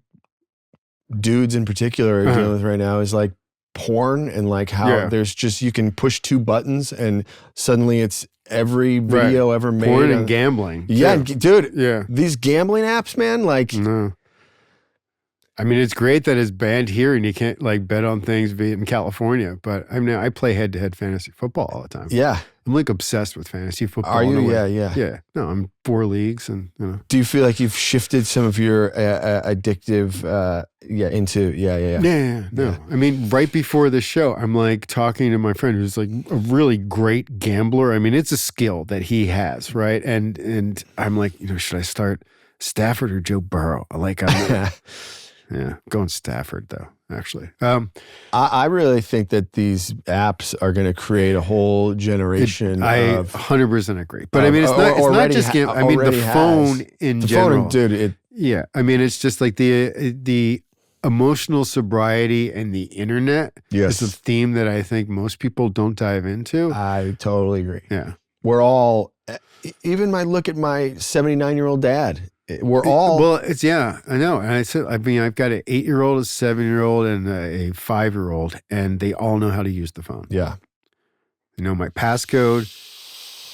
Speaker 1: dudes in particular are dealing with right now is like porn and like how there's just, you can push two buttons and suddenly it's every video ever made.
Speaker 2: Porn and gambling.
Speaker 1: Yeah, dude. Yeah. These gambling apps, man, like.
Speaker 2: No. I mean, it's great that it's banned here and you can't like bet on things in California, but I mean, I play head-to-head fantasy football all the time.
Speaker 1: Yeah.
Speaker 2: I'm like obsessed with fantasy football.
Speaker 1: Are you? Yeah.
Speaker 2: Yeah. No, I'm 4 leagues and,
Speaker 1: Do you feel like you've shifted some of your addictive, into,
Speaker 2: No. I mean, right before the show, I'm like talking to my friend who's like a really great gambler. I mean, it's a skill that he has, right? And I'm like, should I start Stafford or Joe Burrow? Yeah, going Stafford though. Actually,
Speaker 1: I really think that these apps are going to create a whole generation
Speaker 2: I
Speaker 1: of
Speaker 2: 100% agree. But I mean, it's not just gambling. I mean, the phone in general.
Speaker 1: Phone, dude.
Speaker 2: Yeah, I mean, it's just like the emotional sobriety and the internet is a theme that I think most people don't dive into.
Speaker 1: I totally agree.
Speaker 2: Yeah,
Speaker 1: we're all. Even look at my 79-year-old dad. We're all
Speaker 2: I know. And I've got an 8-year-old, a 7-year-old, and a 5-year-old, and they all know how to use the phone.
Speaker 1: Yeah,
Speaker 2: they know my passcode.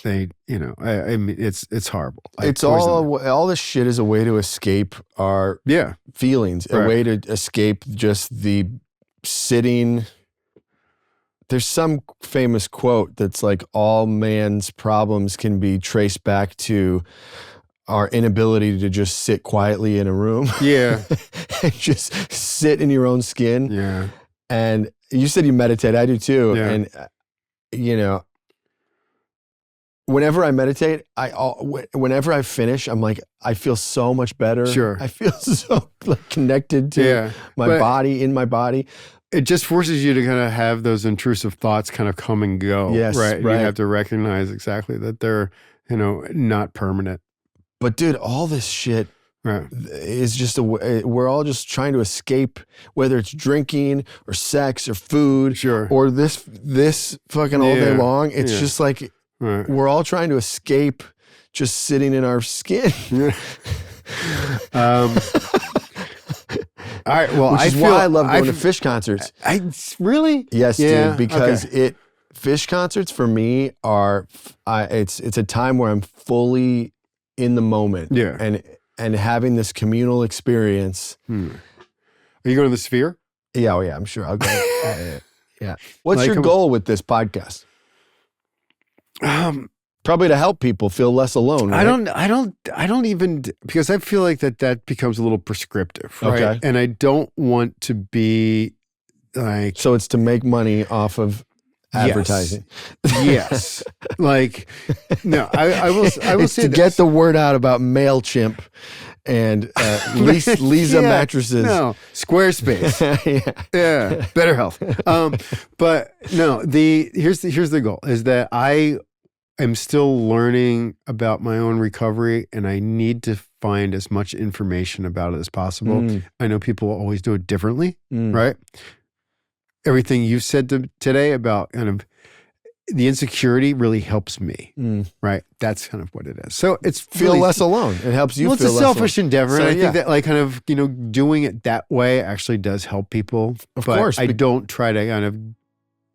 Speaker 2: They, I mean, it's horrible.
Speaker 1: It's all this shit is a way to escape our feelings, a way to escape just the sitting. There's some famous quote that's like, all man's problems can be traced back to our inability to just sit quietly in a room.
Speaker 2: Yeah.
Speaker 1: And just sit in your own skin.
Speaker 2: Yeah.
Speaker 1: And you said you meditate. I do too.
Speaker 2: Yeah.
Speaker 1: And, whenever I meditate, whenever I finish, I'm like, I feel so much better.
Speaker 2: Sure.
Speaker 1: I feel so connected to my body, in my body.
Speaker 2: It just forces you to kind of have those intrusive thoughts kind of come and go.
Speaker 1: Yes,
Speaker 2: right.
Speaker 1: right.
Speaker 2: You have to recognize exactly that they're, not permanent.
Speaker 1: But dude, all this shit is just we're all just trying to escape, whether it's drinking or sex or food, or this fucking all day long. It's just like we're all trying to escape just sitting in our skin. All right. Well, which is why I love going to Phish concerts.
Speaker 2: Really?
Speaker 1: Yes, dude. Because Phish concerts for me are it's a time where I'm fully in the moment.
Speaker 2: Yeah.
Speaker 1: And having this communal experience.
Speaker 2: Are you going to the Sphere?
Speaker 1: Yeah. Oh yeah. I'm sure I'll go. Yeah. What's your goal with this podcast? Probably to help people feel less alone. Right?
Speaker 2: I don't even, because I feel like that becomes a little prescriptive, right?
Speaker 1: Okay.
Speaker 2: And I don't want to be like.
Speaker 1: So it's to make money off of advertising.
Speaker 2: Yes. Like, no, I will
Speaker 1: it's
Speaker 2: say
Speaker 1: to
Speaker 2: this.
Speaker 1: get the word out about MailChimp and Lisa mattresses.
Speaker 2: No, Squarespace. Yeah. Better health. But no, here's the goal is that I am still learning about my own recovery, and I need to find as much information about it as possible. I know people always do it differently, right? Everything you've said today about kind of the insecurity really helps me, right? That's kind of what it is. So it's
Speaker 1: feel less alone. It helps you feel less alone.
Speaker 2: It's a selfish endeavor. So, and I think that like kind of, doing it that way actually does help people.
Speaker 1: Of course.
Speaker 2: I don't try to kind of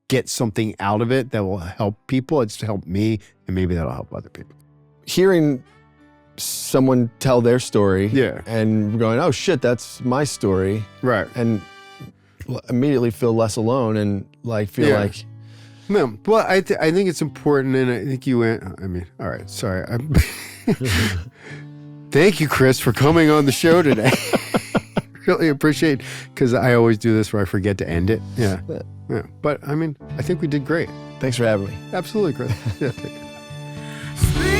Speaker 2: get something out of it that will help people. It's to help me, and maybe that'll help other people.
Speaker 1: Hearing someone tell their story and going, oh shit, that's my story.
Speaker 2: Right.
Speaker 1: And immediately feel less alone and feel like.
Speaker 2: No, well, I think it's important, and I think you went, all right, sorry. Thank you, Chris, for coming on the show today. Really appreciate, because I always do this where I forget to end it. Yeah. But I think we did great.
Speaker 1: Thanks for having me.
Speaker 2: Absolutely, Chris. Yeah, take care.